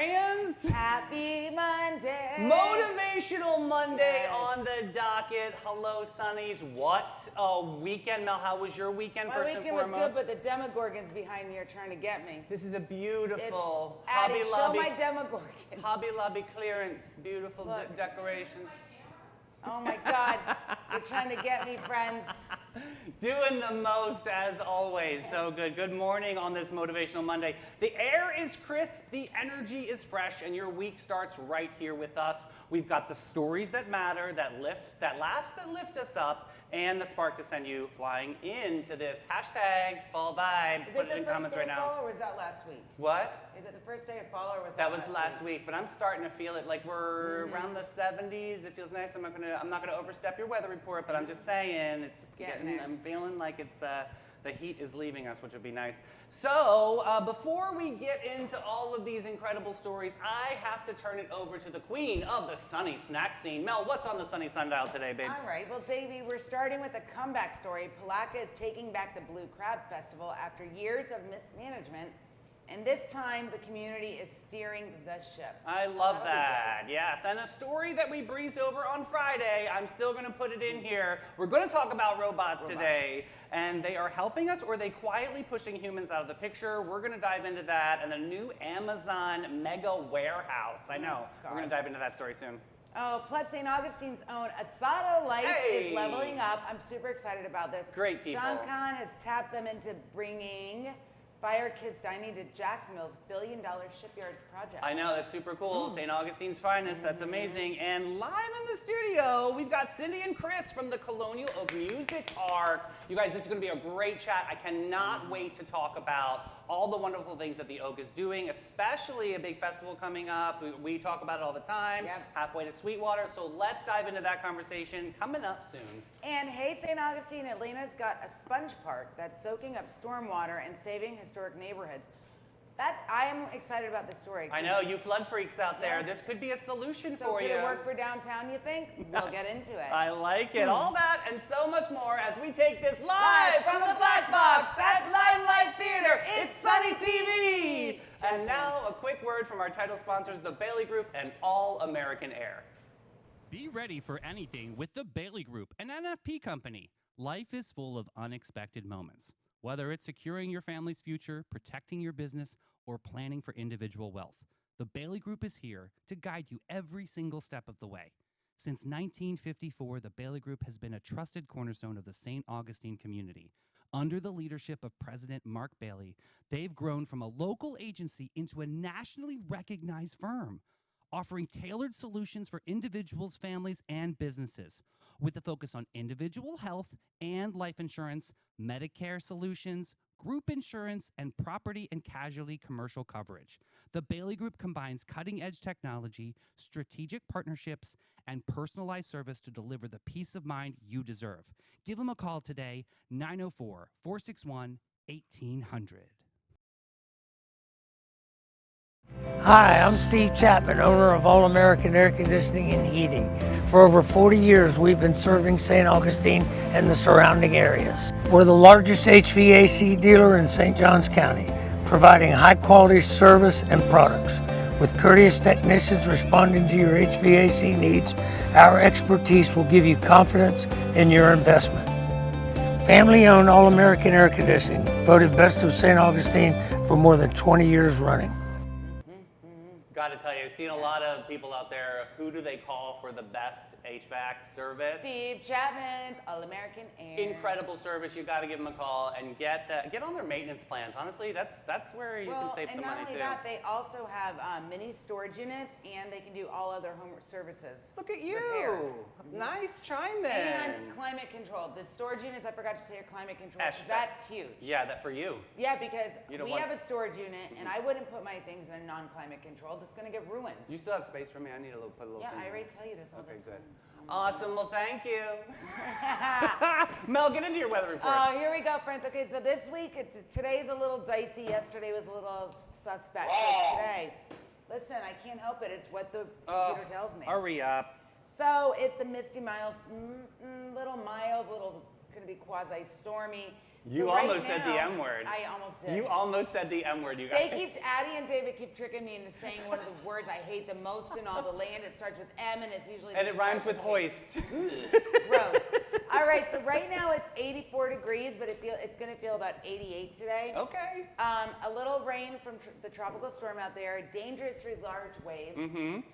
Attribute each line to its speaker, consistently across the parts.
Speaker 1: friends.
Speaker 2: Happy Monday.
Speaker 1: Motivational Monday
Speaker 2: Yes.
Speaker 1: on the docket. Hello, Sunnies. What a weekend, Mel. How was your weekend,
Speaker 2: My
Speaker 1: first
Speaker 2: weekend
Speaker 1: and
Speaker 2: was
Speaker 1: foremost?
Speaker 2: good, but the Demogorgons behind me are trying to get me.
Speaker 1: This is a beautiful
Speaker 2: Addie,
Speaker 1: Hobby
Speaker 2: show
Speaker 1: Lobby.
Speaker 2: my Demogorgon.
Speaker 1: Hobby Lobby clearance. Beautiful
Speaker 2: Look.
Speaker 1: decorations.
Speaker 2: Oh my God, you're trying to get me, friends.
Speaker 1: Doing the most as always. So good. Good morning on this Motivational Monday. The air is crisp, the energy is fresh, and your week starts right here with us. We've got the stories that matter, that lift, that laughs that lift us up, and the spark to send you flying into this hashtag fall vibes.
Speaker 2: Is
Speaker 1: Put
Speaker 2: it
Speaker 1: it
Speaker 2: the
Speaker 1: in
Speaker 2: first
Speaker 1: comments
Speaker 2: day
Speaker 1: right
Speaker 2: of fall
Speaker 1: now.
Speaker 2: or was that last week?
Speaker 1: What?
Speaker 2: Is it the first day of fall or was
Speaker 1: That was last week, but I'm starting to feel it like we're around the 70s. It feels nice. I'm not gonna overstep your weather report, but I'm just saying it's
Speaker 2: Getting
Speaker 1: getting.
Speaker 2: there.
Speaker 1: I'm feeling like it's the heat is leaving us, which would be nice. So before we get into all of these incredible stories, I have to turn it over to the queen of the sunny snack scene. Mel, what's on the sunny sundial today, babes?
Speaker 2: All right, well, baby, we're starting with a comeback story. Palatka is taking back the Blue Crab Festival after years of mismanagement, and this time the community is steering the ship.
Speaker 1: I love
Speaker 2: That'll be
Speaker 1: that. Yes, and a story that we breezed over on Friday, I'm still going to put it in here. We're going to talk about robots today, and they are helping us, or are they quietly pushing humans out of the picture? We're going to dive into that and the new Amazon mega warehouse. I know. We're going to dive into that story soon.
Speaker 2: Oh, plus St. Augustine's own Asado Life
Speaker 1: Hey!
Speaker 2: is leveling up. I'm super excited about this.
Speaker 1: Great people.
Speaker 2: Sean Khan has tapped them into bringing Fire Kiss Dining to Jacksonville's billion-dollar shipyards project.
Speaker 1: I know, that's super cool. St. Augustine's finest, that's amazing. And live in the studio, we've got Cindy and Chris from the Colonial Oak Music Park. You guys, this is gonna be a great chat. I cannot wait to talk about all the wonderful things that the Oak is doing, especially a big festival coming up. We talk about it all the time, halfway to Sweetwater. So let's dive into that conversation coming up soon.
Speaker 2: And hey, St. Augustine, Atlanta's got a sponge park that's soaking up stormwater and saving historic neighborhoods. I'm excited about this story.
Speaker 1: I know, you flood freaks out there.
Speaker 2: Yes.
Speaker 1: This could be a solution
Speaker 2: So
Speaker 1: for
Speaker 2: could
Speaker 1: you.
Speaker 2: it work for downtown, you think? We'll get into it.
Speaker 1: I like it. All that and so much more as we take this live from the Black Box at Limelight Theater. It's Sunny TV. And now a quick word from our title sponsors, the Bailey Group and All American Air.
Speaker 3: Be ready for anything with the Bailey Group, an NFP company. Life is full of unexpected moments. Whether it's securing your family's future, protecting your business, or planning for individual wealth, the Bailey Group is here to guide you every single step of the way. Since 1954, the Bailey Group has been a trusted cornerstone of the St. Augustine community. Under the leadership of President Mark Bailey, they've grown from a local agency into a nationally recognized firm, offering tailored solutions for individuals, families, and businesses. With a focus on individual health and life insurance, Medicare solutions, group insurance, and property and casualty commercial coverage. The Bailey Group combines cutting-edge technology, strategic partnerships, and personalized service to deliver the peace of mind you deserve. Give them a call today, 904-461-1800.
Speaker 4: Hi, I'm Steve Chapman, owner of All American Air Conditioning and Heating. For over 40 years, we've been serving St. Augustine and the surrounding areas. We're the largest HVAC dealer in St. Johns County, providing high-quality service and products. With courteous technicians responding to your HVAC needs, our expertise will give you confidence in your investment. Family-owned All American Air Conditioning, voted best of St. Augustine for more than 20 years running.
Speaker 1: Got to tell you, I've seen a lot of people out there. Who do they call for the best HVAC service?
Speaker 2: Steve Chapman's All American Air.
Speaker 1: Incredible service. You got to give them a call and get on their maintenance plans. Honestly, that's where you can save some money too.
Speaker 2: And not only that, they also have mini storage units, and they can do all other home services.
Speaker 1: Look at you.
Speaker 2: Repair.
Speaker 1: Nice chime in.
Speaker 2: And climate control. The storage units, I forgot to say, are climate control. 'Cause that's huge.
Speaker 1: Yeah, that for you.
Speaker 2: Yeah, because
Speaker 1: You don't
Speaker 2: we
Speaker 1: want-
Speaker 2: have a storage unit, and I wouldn't put my things in a non-climate controlled. It's going to get ruined.
Speaker 1: Do you still have space for me? I need to put a little.
Speaker 2: Yeah,
Speaker 1: thing
Speaker 2: I
Speaker 1: in.
Speaker 2: already tell you this all
Speaker 1: Okay,
Speaker 2: the
Speaker 1: good.
Speaker 2: time.
Speaker 1: Awesome. Well, thank you. Mel, get into your weather report.
Speaker 2: Oh, here we go, friends. Okay, so this week, today's a little dicey. Yesterday was a little suspect. So today, listen, I can't help it. It's what the computer tells me.
Speaker 1: Hurry up.
Speaker 2: So it's a misty, mild, little mild, little going to be quasi-stormy.
Speaker 1: You
Speaker 2: So right
Speaker 1: almost said the
Speaker 2: now-
Speaker 1: M word.
Speaker 2: I almost did.
Speaker 1: You almost said the M word, you guys.
Speaker 2: Addie and David keep tricking me into saying one of the words I hate the most in all the land. It starts with M and it's usually
Speaker 1: And it rhymes with
Speaker 2: described
Speaker 1: hoist.
Speaker 2: Gross. All right, so right now it's 84 degrees, but it's going to feel about 88 today.
Speaker 1: Okay.
Speaker 2: A little rain from the tropical storm out there, dangerously large waves,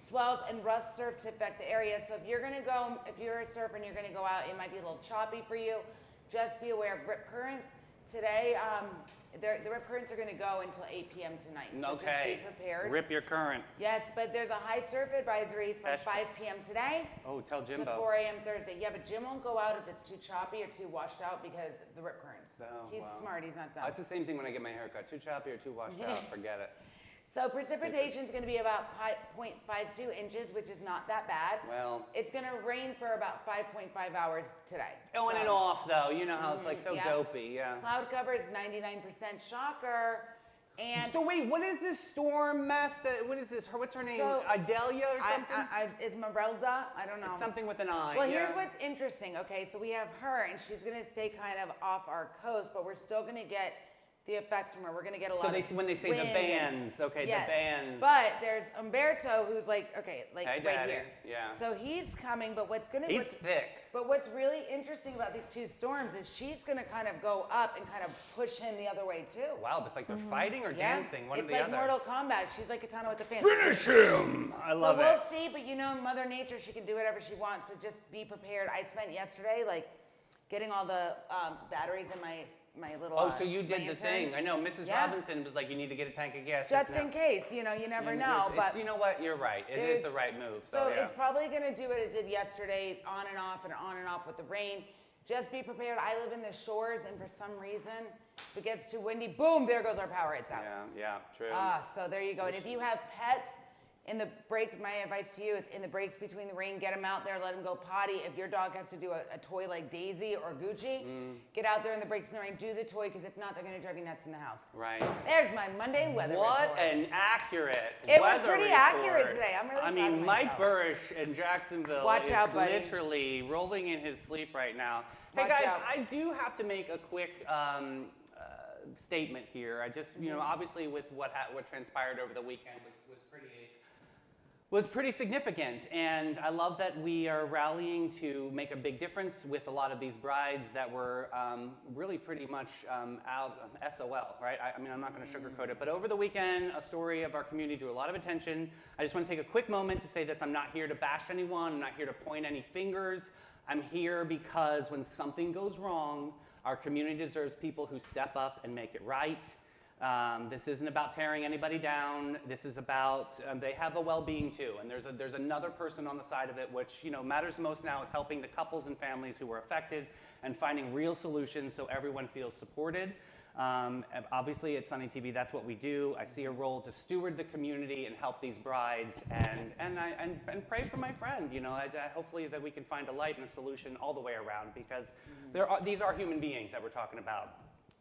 Speaker 2: swells, and rough surf to affect the area. So if you're a surfer and you're going to go out, it might be a little choppy for you. Just be aware of rip currents. Today, the rip currents are going to go until 8 p.m. tonight. So
Speaker 1: Okay.
Speaker 2: just be prepared.
Speaker 1: Rip your current.
Speaker 2: Yes, but there's a high surf advisory from
Speaker 1: That's-
Speaker 2: 5 p.m. today
Speaker 1: Oh, tell
Speaker 2: to
Speaker 1: Jimbo.
Speaker 2: 4 a.m. Thursday. Yeah, but Jim won't go out if it's too choppy or too washed out because the rip currents.
Speaker 1: Oh,
Speaker 2: He's
Speaker 1: wow.
Speaker 2: smart. He's not dumb.
Speaker 1: It's the same thing when I get my hair cut. Too choppy or too washed out. Forget it.
Speaker 2: So precipitation is going to be about 0.52 inches, which is not that bad.
Speaker 1: Well.
Speaker 2: It's going to rain for about 5.5 hours today.
Speaker 1: On and
Speaker 2: So,
Speaker 1: off, though. You know how it's like so
Speaker 2: yeah.
Speaker 1: dopey. Yeah.
Speaker 2: Cloud cover is 99%. Shocker. And
Speaker 1: So wait, what is this storm mess? What is this? What's her name?
Speaker 2: So,
Speaker 1: Idalia or something?
Speaker 2: it's Merelda. I don't know.
Speaker 1: It's something with an I.
Speaker 2: Well,
Speaker 1: yeah.
Speaker 2: here's what's interesting. Okay, so we have her, and she's going to stay kind of off our coast, but we're still going to get the effects from her. We're going to get a lot of
Speaker 1: when they say
Speaker 2: wind
Speaker 1: the bands, okay,
Speaker 2: Yes.
Speaker 1: the bands.
Speaker 2: But there's Umberto, who's like
Speaker 1: Hey,
Speaker 2: right
Speaker 1: Daddy.
Speaker 2: here.
Speaker 1: Yeah.
Speaker 2: So he's coming, but what's
Speaker 1: He's thick.
Speaker 2: But what's really interesting about these two storms is she's going to kind of go up and kind of push him the other way too.
Speaker 1: Wow, just like they're fighting or
Speaker 2: Yeah.
Speaker 1: dancing, one
Speaker 2: it's
Speaker 1: or the
Speaker 2: like
Speaker 1: other.
Speaker 2: Mortal Kombat. She's like Katana with the fans.
Speaker 1: Finish him! I love
Speaker 2: so we'll
Speaker 1: it.
Speaker 2: see, but you know, Mother Nature, she can do whatever she wants. So just be prepared. I spent yesterday getting all the batteries in my little.
Speaker 1: Oh, so you did the
Speaker 2: lanterns.
Speaker 1: thing. I know Mrs.
Speaker 2: Yeah.
Speaker 1: Robinson was like, you need to get a tank of gas.
Speaker 2: Just
Speaker 1: now.
Speaker 2: in case, you never
Speaker 1: You-
Speaker 2: know.
Speaker 1: it's-
Speaker 2: But
Speaker 1: you know what? You're right. It is the right move.
Speaker 2: So
Speaker 1: yeah.
Speaker 2: it's probably going to do what it did yesterday, on and off with the rain. Just be prepared. I live in the shores, and for some reason, if it gets too windy, boom, there goes our power. It's out.
Speaker 1: Yeah, true.
Speaker 2: So there you go. And if you have pets in the breaks, my advice to you is in the breaks between the rain, get them out there, let them go potty. If your dog has to do a toy like Daisy or Gucci, get out there in the breaks in the rain, do the toy, because if not, they're going to drive you nuts in the house.
Speaker 1: Right.
Speaker 2: There's my Monday weather
Speaker 1: What
Speaker 2: report.
Speaker 1: an accurate
Speaker 2: It was
Speaker 1: weather
Speaker 2: pretty
Speaker 1: report.
Speaker 2: accurate today. I'm really
Speaker 1: I
Speaker 2: proud
Speaker 1: mean,
Speaker 2: of
Speaker 1: Mike
Speaker 2: myself.
Speaker 1: Burrish in Jacksonville
Speaker 2: Watch
Speaker 1: is
Speaker 2: out, buddy.
Speaker 1: literally rolling in his sleep right now.
Speaker 2: Watch
Speaker 1: Hey guys,
Speaker 2: out.
Speaker 1: I do have to make a quick statement here. I just, obviously with what transpired over the weekend was pretty significant, and I love that we are rallying to make a big difference with a lot of these brides that were really pretty much out SOL, right? I mean, I'm not going to sugarcoat it, but over the weekend, a story of our community drew a lot of attention. I just want to take a quick moment to say this. I'm not here to bash anyone. I'm not here to point any fingers. I'm here because when something goes wrong, our community deserves people who step up and make it right. This isn't about tearing anybody down. This is about they have a well-being too, and there's another person on the side of it, which matters most now is helping the couples and families who were affected and finding real solutions so everyone feels supported. Obviously, at Sunny TV, that's what we do. I see a role to steward the community and help these brides, and pray for my friend. Hopefully that we can find a light and a solution all the way around, because these are human beings that we're talking about.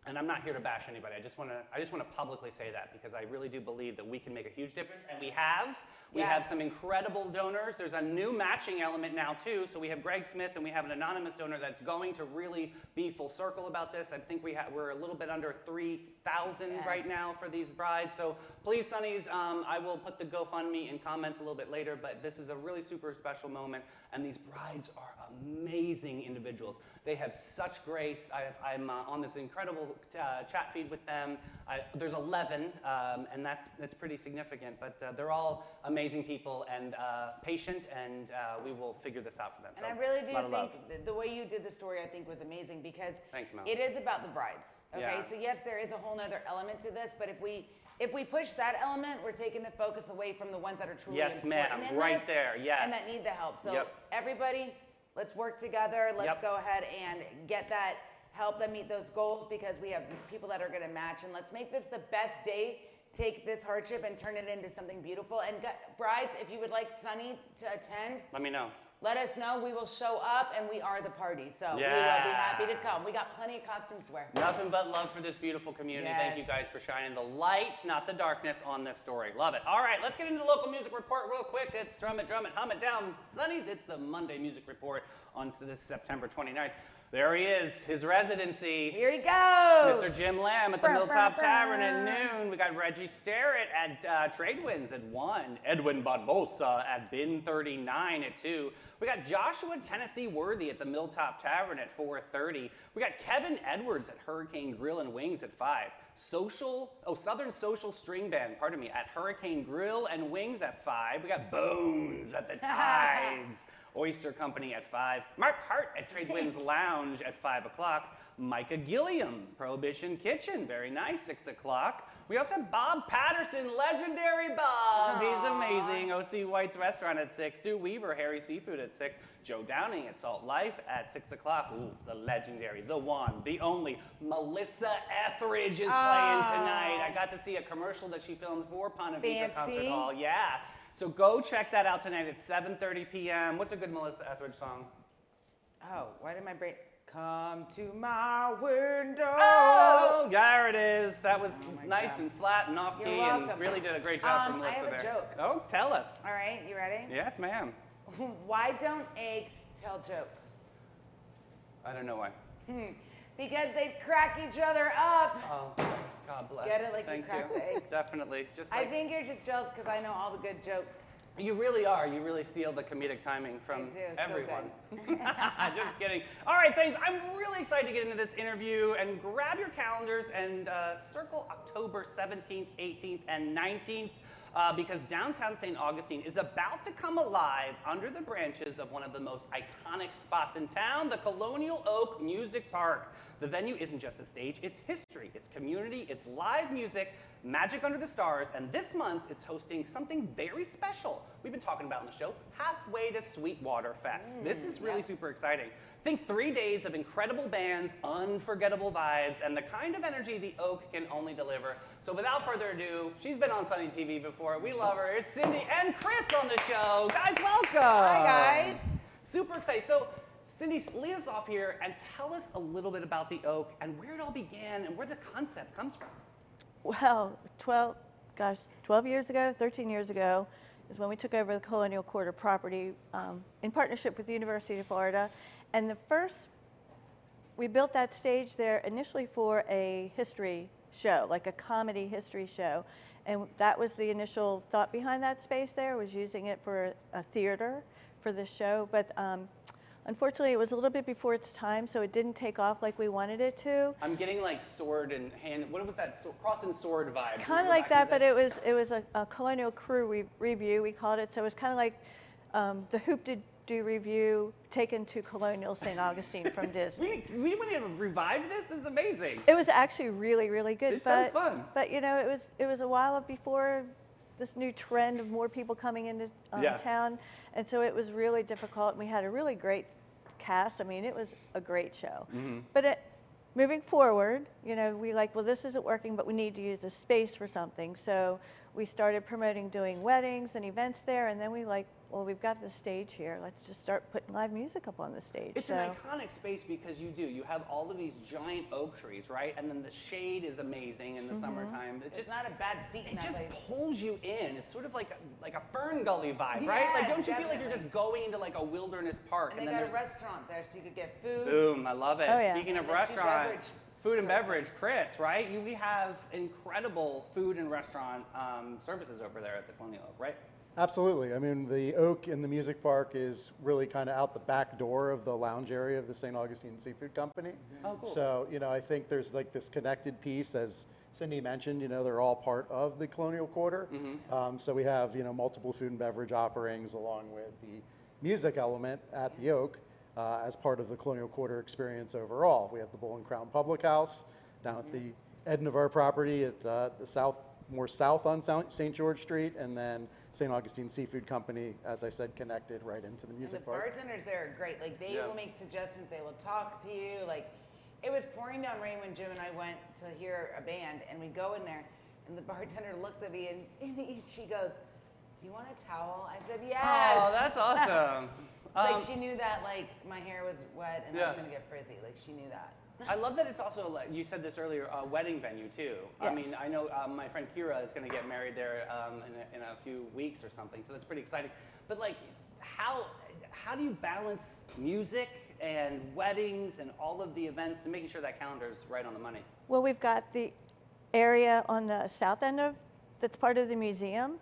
Speaker 1: And I'm not here to bash anybody. I just want to publicly say that, because I really do believe that we can make a huge difference, and we have. We have some incredible donors. There's a new matching element now too. So we have Greg Smith, and we have an anonymous donor that's going to really be full circle about this. I think we're a little bit under 3,000 right now for these brides. So please, Sunnies, I will put the GoFundMe in comments a little bit later. But this is a really super special moment, and these brides are amazing individuals. They have such grace. I'm on this incredible chat feed with them. There's 11, and that's pretty significant. But they're all amazing people and patient, and we will figure this out for them.
Speaker 2: And
Speaker 1: So,
Speaker 2: I really do
Speaker 1: lot of love.
Speaker 2: think the way you did the story, I think, was amazing, because
Speaker 1: Thanks, Mel.
Speaker 2: it is about the brides. Okay,
Speaker 1: Yeah.
Speaker 2: so yes, there is a whole nother element to this, but if we push that element, we're taking the focus away from the ones that are truly
Speaker 1: Yes,
Speaker 2: important
Speaker 1: ma'am.
Speaker 2: in
Speaker 1: Right
Speaker 2: this,
Speaker 1: there. Yes.
Speaker 2: and that need the help. So
Speaker 1: Yep.
Speaker 2: everybody, let's work together. Let's
Speaker 1: Yep.
Speaker 2: go ahead and get that, help them meet those goals, because we have people that are going to match, and let's make this the best day. Take this hardship and turn it into something beautiful. And brides, if you would like Sunny to attend,
Speaker 1: Let me know.
Speaker 2: let us know. We will show up, and we are the party. So we will be
Speaker 1: Yeah.
Speaker 2: happy to come. We got plenty of costumes to wear.
Speaker 1: Nothing but love for this beautiful community. Thank you
Speaker 2: Yes.
Speaker 1: guys for shining the light, not the darkness, on this story. Love it. All right, let's get into the local music report real quick. It's Drum It, Hum It Down. Sunnies, it's the Monday Music Report on this September 29th. There he is, his residency.
Speaker 2: Here he goes.
Speaker 1: Mr. Jim Lamb at the
Speaker 2: Brr,
Speaker 1: Milltop
Speaker 2: brr,
Speaker 1: Tavern
Speaker 2: brr.
Speaker 1: at noon. We got Reggie Starrett at Tradewinds at 1. Edwin Barbosa at Bin 39 at 2. We got Joshua Tennessee Worthy at the Milltop Tavern at 4:30. We got Kevin Edwards at Hurricane Grill and Wings at 5. Southern Social String Band, pardon me, at Hurricane Grill and Wings at 5. We got Bones at the Tides Oyster Company at 5. Mark Hart at Tradewinds Lounge at 5 o'clock. Micah Gilliam, Prohibition Kitchen, very nice, 6 o'clock. We also have Bob Patterson, legendary Bob. He's amazing. O.C. White's Restaurant at 6. Stu Weaver, Harry Seafood at 6. Joe Downing at Salt Life at 6 o'clock. Ooh, the legendary, the one, the only, Melissa Etheridge is playing tonight. I got to see a commercial that she filmed for Ponte Vedra Concert
Speaker 2: Fancy.
Speaker 1: Hall. Yeah. So go check that out tonight at 7:30 p.m. What's a good Melissa Etheridge song?
Speaker 2: Oh, why did my brain come to my window?
Speaker 1: Oh, there it is. That was
Speaker 2: my
Speaker 1: nice
Speaker 2: God.
Speaker 1: and flat and off
Speaker 2: You're
Speaker 1: key,
Speaker 2: welcome.
Speaker 1: and really did a great job for
Speaker 2: I
Speaker 1: Melissa
Speaker 2: have a
Speaker 1: there.
Speaker 2: joke.
Speaker 1: Oh, tell us.
Speaker 2: All right, you ready?
Speaker 1: Yes, ma'am.
Speaker 2: Why don't eggs tell jokes?
Speaker 1: I don't know why.
Speaker 2: Because they crack each other up.
Speaker 1: Oh, God bless.
Speaker 2: Get it like you
Speaker 1: Thank
Speaker 2: crack the eggs?
Speaker 1: Definitely. Just
Speaker 2: I
Speaker 1: like,
Speaker 2: think you're just jealous because I know all the good jokes.
Speaker 1: you really are. You really steal the comedic timing from
Speaker 2: I do, it's so
Speaker 1: everyone. Just kidding. All right, Saints, I'm really excited to get into this interview, and grab your calendars and circle October 17th, 18th, and 19th. Because downtown St. Augustine is about to come alive under the branches of one of the most iconic spots in town, the Colonial Oak Music Park. The venue isn't just a stage, it's history, it's community, it's live music, magic under the stars, and this month it's hosting something very special we've been talking about on the show, Halfway to Sweetwater Fest. This is really super exciting. Think 3 days of incredible bands, unforgettable vibes, and the kind of energy the Oak can only deliver. So without further ado, she's been on Sunny TV before. We love her. It's Cindy and Chris on the show. Guys, welcome.
Speaker 2: Hi, guys.
Speaker 1: Super excited. So Cindy, lead us off here and tell us a little bit about the Oak and where it all began and where the concept comes from.
Speaker 5: Well, 12 years ago, 13 years ago, is when we took over the Colonial Quarter property in partnership with the University of Florida. And we built that stage there initially for a history show, like a comedy history show. And that was the initial thought behind that space there, was using it for a theater for this show. But unfortunately, it was a little bit before its time, so it didn't take off like we wanted it to.
Speaker 1: I'm getting like sword and hand, what was that, cross and sword vibe?
Speaker 5: Kind of like that, but it was a Colonial Crew review, we called it. So it was kind of like the Hoop-de-Doo review taken to Colonial St. Augustine from Disney.
Speaker 1: We went and revived this? This is amazing.
Speaker 5: It was actually really, really good.
Speaker 1: It sounds fun.
Speaker 5: But you know, it was a while before this new trend of more people coming into town, and so it was really difficult. And we had a really great cast. I mean, it was a great show. But moving forward, you know, well, this isn't working, but we need to use the space for something. So we started promoting doing weddings and events there, and then well, we've got the stage here. Let's just start putting live music up on the stage.
Speaker 1: It's an iconic space because you have all of these giant oak trees, right? And then the shade is amazing in the summertime.
Speaker 2: It's not a bad seat in
Speaker 1: It
Speaker 2: that
Speaker 1: just
Speaker 2: place.
Speaker 1: pulls you in. It's sort of like a Fern Gully vibe,
Speaker 2: Yeah,
Speaker 1: right? Like, don't you feel like you're
Speaker 2: definitely.
Speaker 1: just going into like a wilderness park?
Speaker 2: And they got a restaurant there, so you could get food.
Speaker 1: Boom, I love it.
Speaker 5: Oh, yeah.
Speaker 1: Speaking of
Speaker 2: And the two
Speaker 1: restaurant,
Speaker 2: beverage.
Speaker 1: food and beverage, Chris, right? We have incredible food and restaurant services over there at the Colonial Oak, right?
Speaker 6: Absolutely. I mean, the Oak in the music park is really kind of out the back door of the lounge area of the St. Augustine Seafood Company.
Speaker 1: Oh, cool.
Speaker 6: So, you know, I think there's like this connected piece, as Cindy mentioned, you know, they're all part of the Colonial Quarter. So we have, you know, multiple food and beverage offerings along with the music element at the Oak as part of the Colonial Quarter experience overall. We have the Bull and Crown Public House down at the end of our property at the more south on St. George Street, and then St. Augustine Seafood Company, as I said, connected right into the
Speaker 2: And the
Speaker 6: music park.
Speaker 2: bartenders there are great. Like, they
Speaker 1: Yeah.
Speaker 2: will make suggestions. They will talk to you. Like, it was pouring down rain when Jim and I went to hear a band, and we go in there, and the bartender looked at me, and she goes, "Do you want a towel?" I said, "Yes."
Speaker 1: Oh, that's awesome.
Speaker 2: It's like she knew that, like, my hair was wet and I
Speaker 1: Yeah.
Speaker 2: was gonna get frizzy. Like, she knew that.
Speaker 1: I love that it's also, like you said this earlier, a wedding venue too. I
Speaker 5: Yes.
Speaker 1: mean, I know my friend Kira is going to get married there in a few weeks or something, so that's pretty exciting. But like, how do you balance music and weddings and all of the events and making sure that calendar is right on the money?
Speaker 5: Well, we've got the area on the south end of that's part of the museum.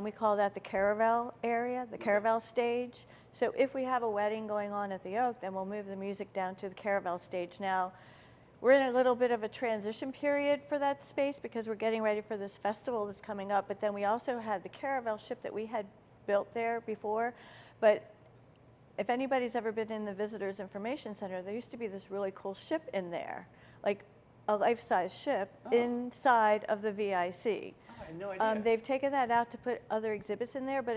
Speaker 5: We call that the Caravel area, the Caravel stage. So if we have a wedding going on at the Oak, then we'll move the music down to the Caravel stage. Now, we're in a little bit of a transition period for that space because we're getting ready for this festival that's coming up. But then we also had the Caravel ship that we had built there before. But if anybody's ever been in the Visitors Information Center, there used to be this really cool ship in there, like a life-size ship inside of the VIC.
Speaker 1: I had no idea.
Speaker 5: They've taken that out to put other exhibits in there, but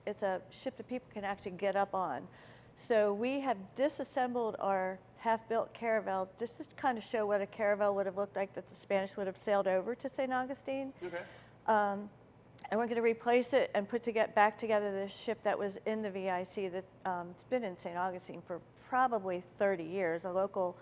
Speaker 5: it's a ship that people can actually get up on. So we have disassembled our half-built Caravel just to kind of show what a Caravel would have looked like that the Spanish would have sailed over to St. Augustine.
Speaker 1: Okay.
Speaker 5: And we're going to replace it and back together this ship that was in the VIC that it's been in St. Augustine for probably 30 years. A local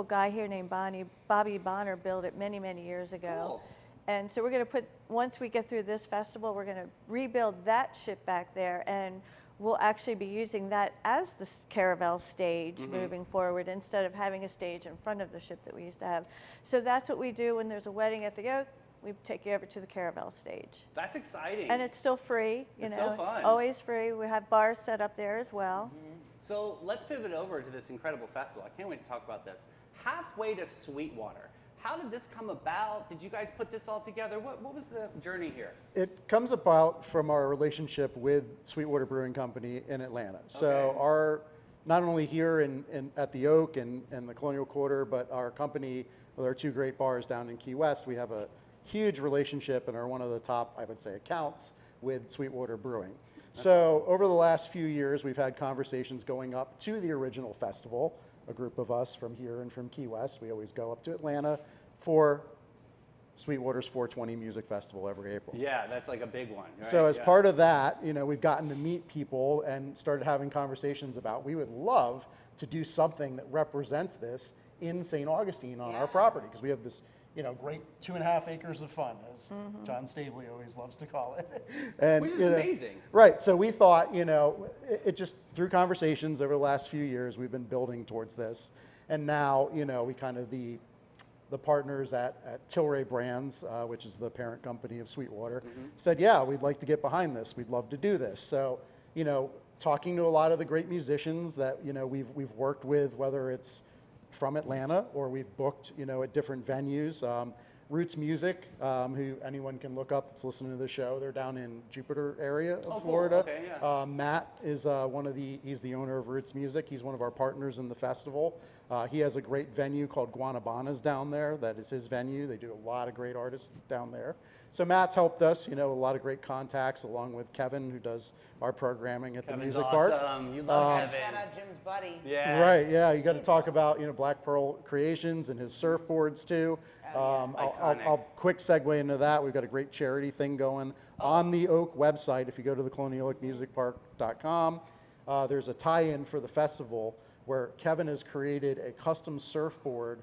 Speaker 5: guy here named Bobby Bonner built it many, many years ago.
Speaker 1: Cool.
Speaker 5: And so we're going to once we get through this festival, we're going to rebuild that ship back there, and we'll actually be using that as the Caravel stage moving forward instead of having a stage in front of the ship that we used to have. So that's what we do when there's a wedding at the Oak. We take you over to the Caravel stage.
Speaker 1: That's exciting.
Speaker 5: And it's still free, you
Speaker 1: It's
Speaker 5: know,
Speaker 1: so fun.
Speaker 5: always free. We have bars set up there as well.
Speaker 1: So let's pivot over to this incredible festival. I can't wait to talk about this. Halfway to Sweetwater. How did this come about? Did you guys put this all together? What was the journey here?
Speaker 6: It comes about from our relationship with Sweetwater Brewing Company in Atlanta. So
Speaker 1: Okay.
Speaker 6: our, not only here at the Oak and the Colonial Quarter, but our company with our two great bars down in Key West, we have a huge relationship and are one of the top, I would say, accounts with Sweetwater Brewing. So over the last few years, we've had conversations going up to the original festival, a group of us from here and from Key West. We always go up to Atlanta for Sweetwater's 420 Music Festival every April.
Speaker 1: Yeah, that's like a big one. Right?
Speaker 6: So as
Speaker 1: Yeah.
Speaker 6: part of that, you know, we've gotten to meet people and started having conversations about we would love to do something that represents this in St. Augustine on our property, because we have this, you know, great 2.5 acres of fun, as John Stavely always loves to call it. And,
Speaker 1: Which is
Speaker 6: you know,
Speaker 1: amazing.
Speaker 6: Right. So we thought, you know, it just through conversations over the last few years, we've been building towards this. And now, you know, we kind of the partners at Tilray Brands, which is the parent company of Sweetwater, said, yeah, we'd like to get behind this. We'd love to do this. So, you know, talking to a lot of the great musicians that, you know, we've worked with, whether it's from Atlanta or we've booked, you know, at different venues. Roots Music, who anyone can look up that's listening to the show. They're down in Jupiter area of Florida.
Speaker 1: Okay, yeah.
Speaker 6: Matt is he's the owner of Roots Music. He's one of our partners in the festival. He has a great venue called Guanabanas down there. That is his venue. They do a lot of great artists down there. So Matt's helped us, you know, a lot of great contacts along with Kevin, who does our programming at the
Speaker 1: Kevin's
Speaker 6: music park.
Speaker 1: awesome. You love
Speaker 2: Shout
Speaker 1: Kevin.
Speaker 2: out Jim's buddy.
Speaker 1: Yeah.
Speaker 6: Right, yeah, you got to talk about, you know, Black Pearl Creations and his surfboards too. I'll quick segue into that. We've got a great charity thing going on the Oak website. If you go to the colonialoakmusicpark.com, there's a tie-in for the festival where Kevin has created a custom surfboard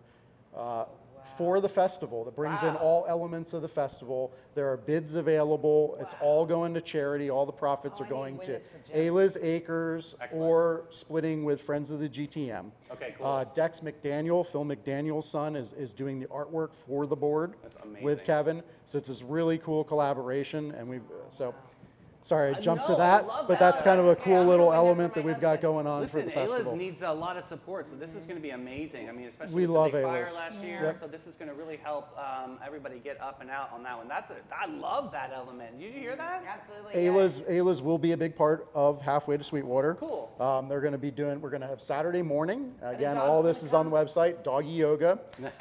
Speaker 6: for the festival that brings in all elements of the festival. There are bids available. It's all going to charity. All the profits are going to Ayla's Acres or splitting with Friends of the GTM.
Speaker 1: Okay, cool.
Speaker 6: Dex McDaniel, Phil McDaniel's son, is doing the artwork for the board
Speaker 1: That's amazing.
Speaker 6: with Kevin. So it's this really cool collaboration, and sorry I jumped
Speaker 1: No,
Speaker 6: to
Speaker 1: I
Speaker 6: that,
Speaker 1: love
Speaker 6: but
Speaker 1: that.
Speaker 6: that's kind of a
Speaker 2: Okay,
Speaker 6: cool
Speaker 2: I'm
Speaker 6: little
Speaker 2: going there for
Speaker 6: element
Speaker 2: my
Speaker 6: that we've got
Speaker 2: husband.
Speaker 6: going on for
Speaker 1: Listen,
Speaker 6: the festival.
Speaker 1: Ayla's needs a lot of support, so this is going to be amazing. I mean, especially
Speaker 6: We
Speaker 1: with
Speaker 6: love
Speaker 1: the big fire
Speaker 6: Ayla's.
Speaker 1: last year,
Speaker 6: Yep.
Speaker 1: so this is going to really help everybody get up and out on that one. I love that element. Did you hear that?
Speaker 2: Absolutely.
Speaker 6: Ayla's will be a big part of Halfway to Sweetwater.
Speaker 1: Cool.
Speaker 6: We're going to be we're going to have Saturday morning. Again,
Speaker 2: dogs
Speaker 6: all this
Speaker 2: gonna
Speaker 6: is on the website, doggy yoga.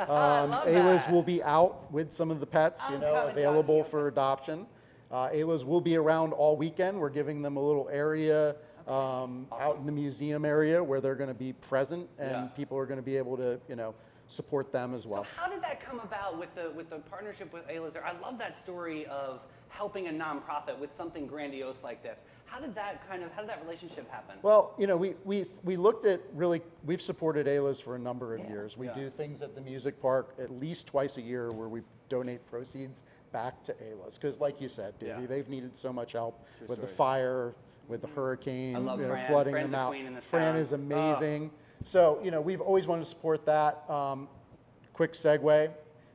Speaker 1: love
Speaker 6: Ayla's
Speaker 1: that.
Speaker 6: will be out with some of the pets,
Speaker 2: I'm
Speaker 6: you know,
Speaker 2: coming
Speaker 6: available
Speaker 2: doggy
Speaker 6: for adoption. Ayla's will be around all weekend. We're giving them a little area out in the museum area where they're going to be present, and
Speaker 1: Yeah.
Speaker 6: people are going to be able to, you know, support them as well.
Speaker 1: So how did that come about with the partnership with Ayla's? I love that story of helping a nonprofit with something grandiose like this. How did that relationship happen?
Speaker 6: Well, you know, we looked at we've supported Ayla's for a number of years. We
Speaker 1: Yeah.
Speaker 6: do things at the music park at least twice a year where we donate proceeds back to Ayla's. Because like you said, Davey,
Speaker 1: Yeah.
Speaker 6: they've needed so much help with the
Speaker 1: story.
Speaker 6: fire, with the hurricane,
Speaker 1: I love
Speaker 6: you know,
Speaker 1: Fran.
Speaker 6: flooding
Speaker 1: Fran's
Speaker 6: them
Speaker 1: a
Speaker 6: out.
Speaker 1: queen in this
Speaker 6: Fran
Speaker 1: town.
Speaker 6: is amazing. So, you know, we've always wanted to support that. Quick segue.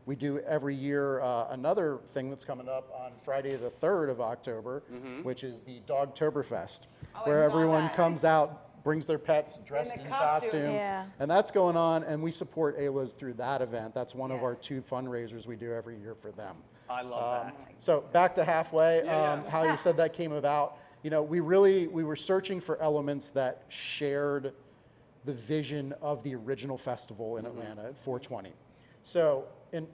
Speaker 6: We do every year another thing that's coming up on Friday the 3rd of October, which is the Dogtoberfest, where
Speaker 2: I saw
Speaker 6: everyone
Speaker 2: that.
Speaker 6: comes out, brings their pets dressed
Speaker 2: the
Speaker 6: in
Speaker 2: costume.
Speaker 6: costume.
Speaker 5: Yeah.
Speaker 6: And that's going on, and we support Ayla's through that event. That's one of
Speaker 2: Yes.
Speaker 6: our 2 fundraisers we do every year for them.
Speaker 1: I love that.
Speaker 6: So back to halfway,
Speaker 1: Yeah.
Speaker 6: how you said that came about. You know, we were searching for elements that shared the vision of the original festival in Atlanta at 420. So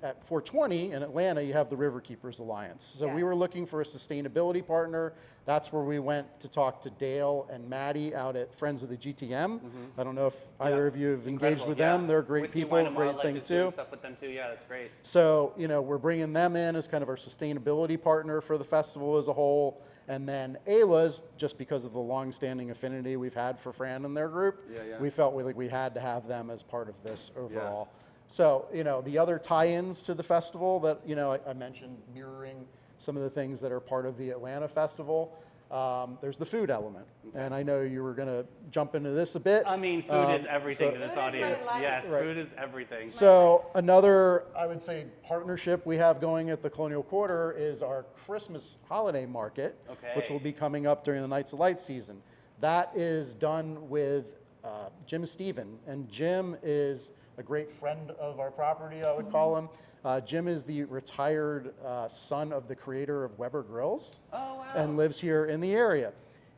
Speaker 6: at 420 in Atlanta, you have the Riverkeepers Alliance. So we were
Speaker 2: Yes.
Speaker 6: looking for a sustainability partner. That's where we went to talk to Dale and Maddie out at Friends of the GTM. I don't know if either of you have engaged
Speaker 1: Incredible,
Speaker 6: with
Speaker 1: yeah.
Speaker 6: them. They're great
Speaker 1: Whiskey,
Speaker 6: people,
Speaker 1: Wine, and
Speaker 6: great
Speaker 1: Wildlife
Speaker 6: thing
Speaker 1: is doing
Speaker 6: too.
Speaker 1: Stuff with them too. Yeah, that's great.
Speaker 6: So, you know, we're bringing them in as kind of our sustainability partner for the festival as a whole. And then Ayla's, just because of the long-standing affinity we've had for Fran and their group,
Speaker 1: Yeah.
Speaker 6: we felt like we had to have them as part of this overall. So, you know, the other tie-ins to the festival that, you know, I mentioned mirroring some of the things that are part of the Atlanta Festival. There's the food element. And I know you were going to jump into this a bit.
Speaker 1: I mean, food is everything
Speaker 6: so-
Speaker 1: to this
Speaker 2: Food is my
Speaker 1: audience.
Speaker 2: life.
Speaker 1: Yes,
Speaker 6: Right.
Speaker 1: food is everything.
Speaker 6: So another, I would say, partnership we have going at the Colonial Quarter is our Christmas holiday market, which
Speaker 1: Okay.
Speaker 6: will be coming up during the Nights of Light season. That is done with Jim Stephen, and Jim is a great friend of our property, I would call him. Jim is the retired son of the creator of Weber Grills
Speaker 1: Oh, wow.
Speaker 6: and lives here in the area.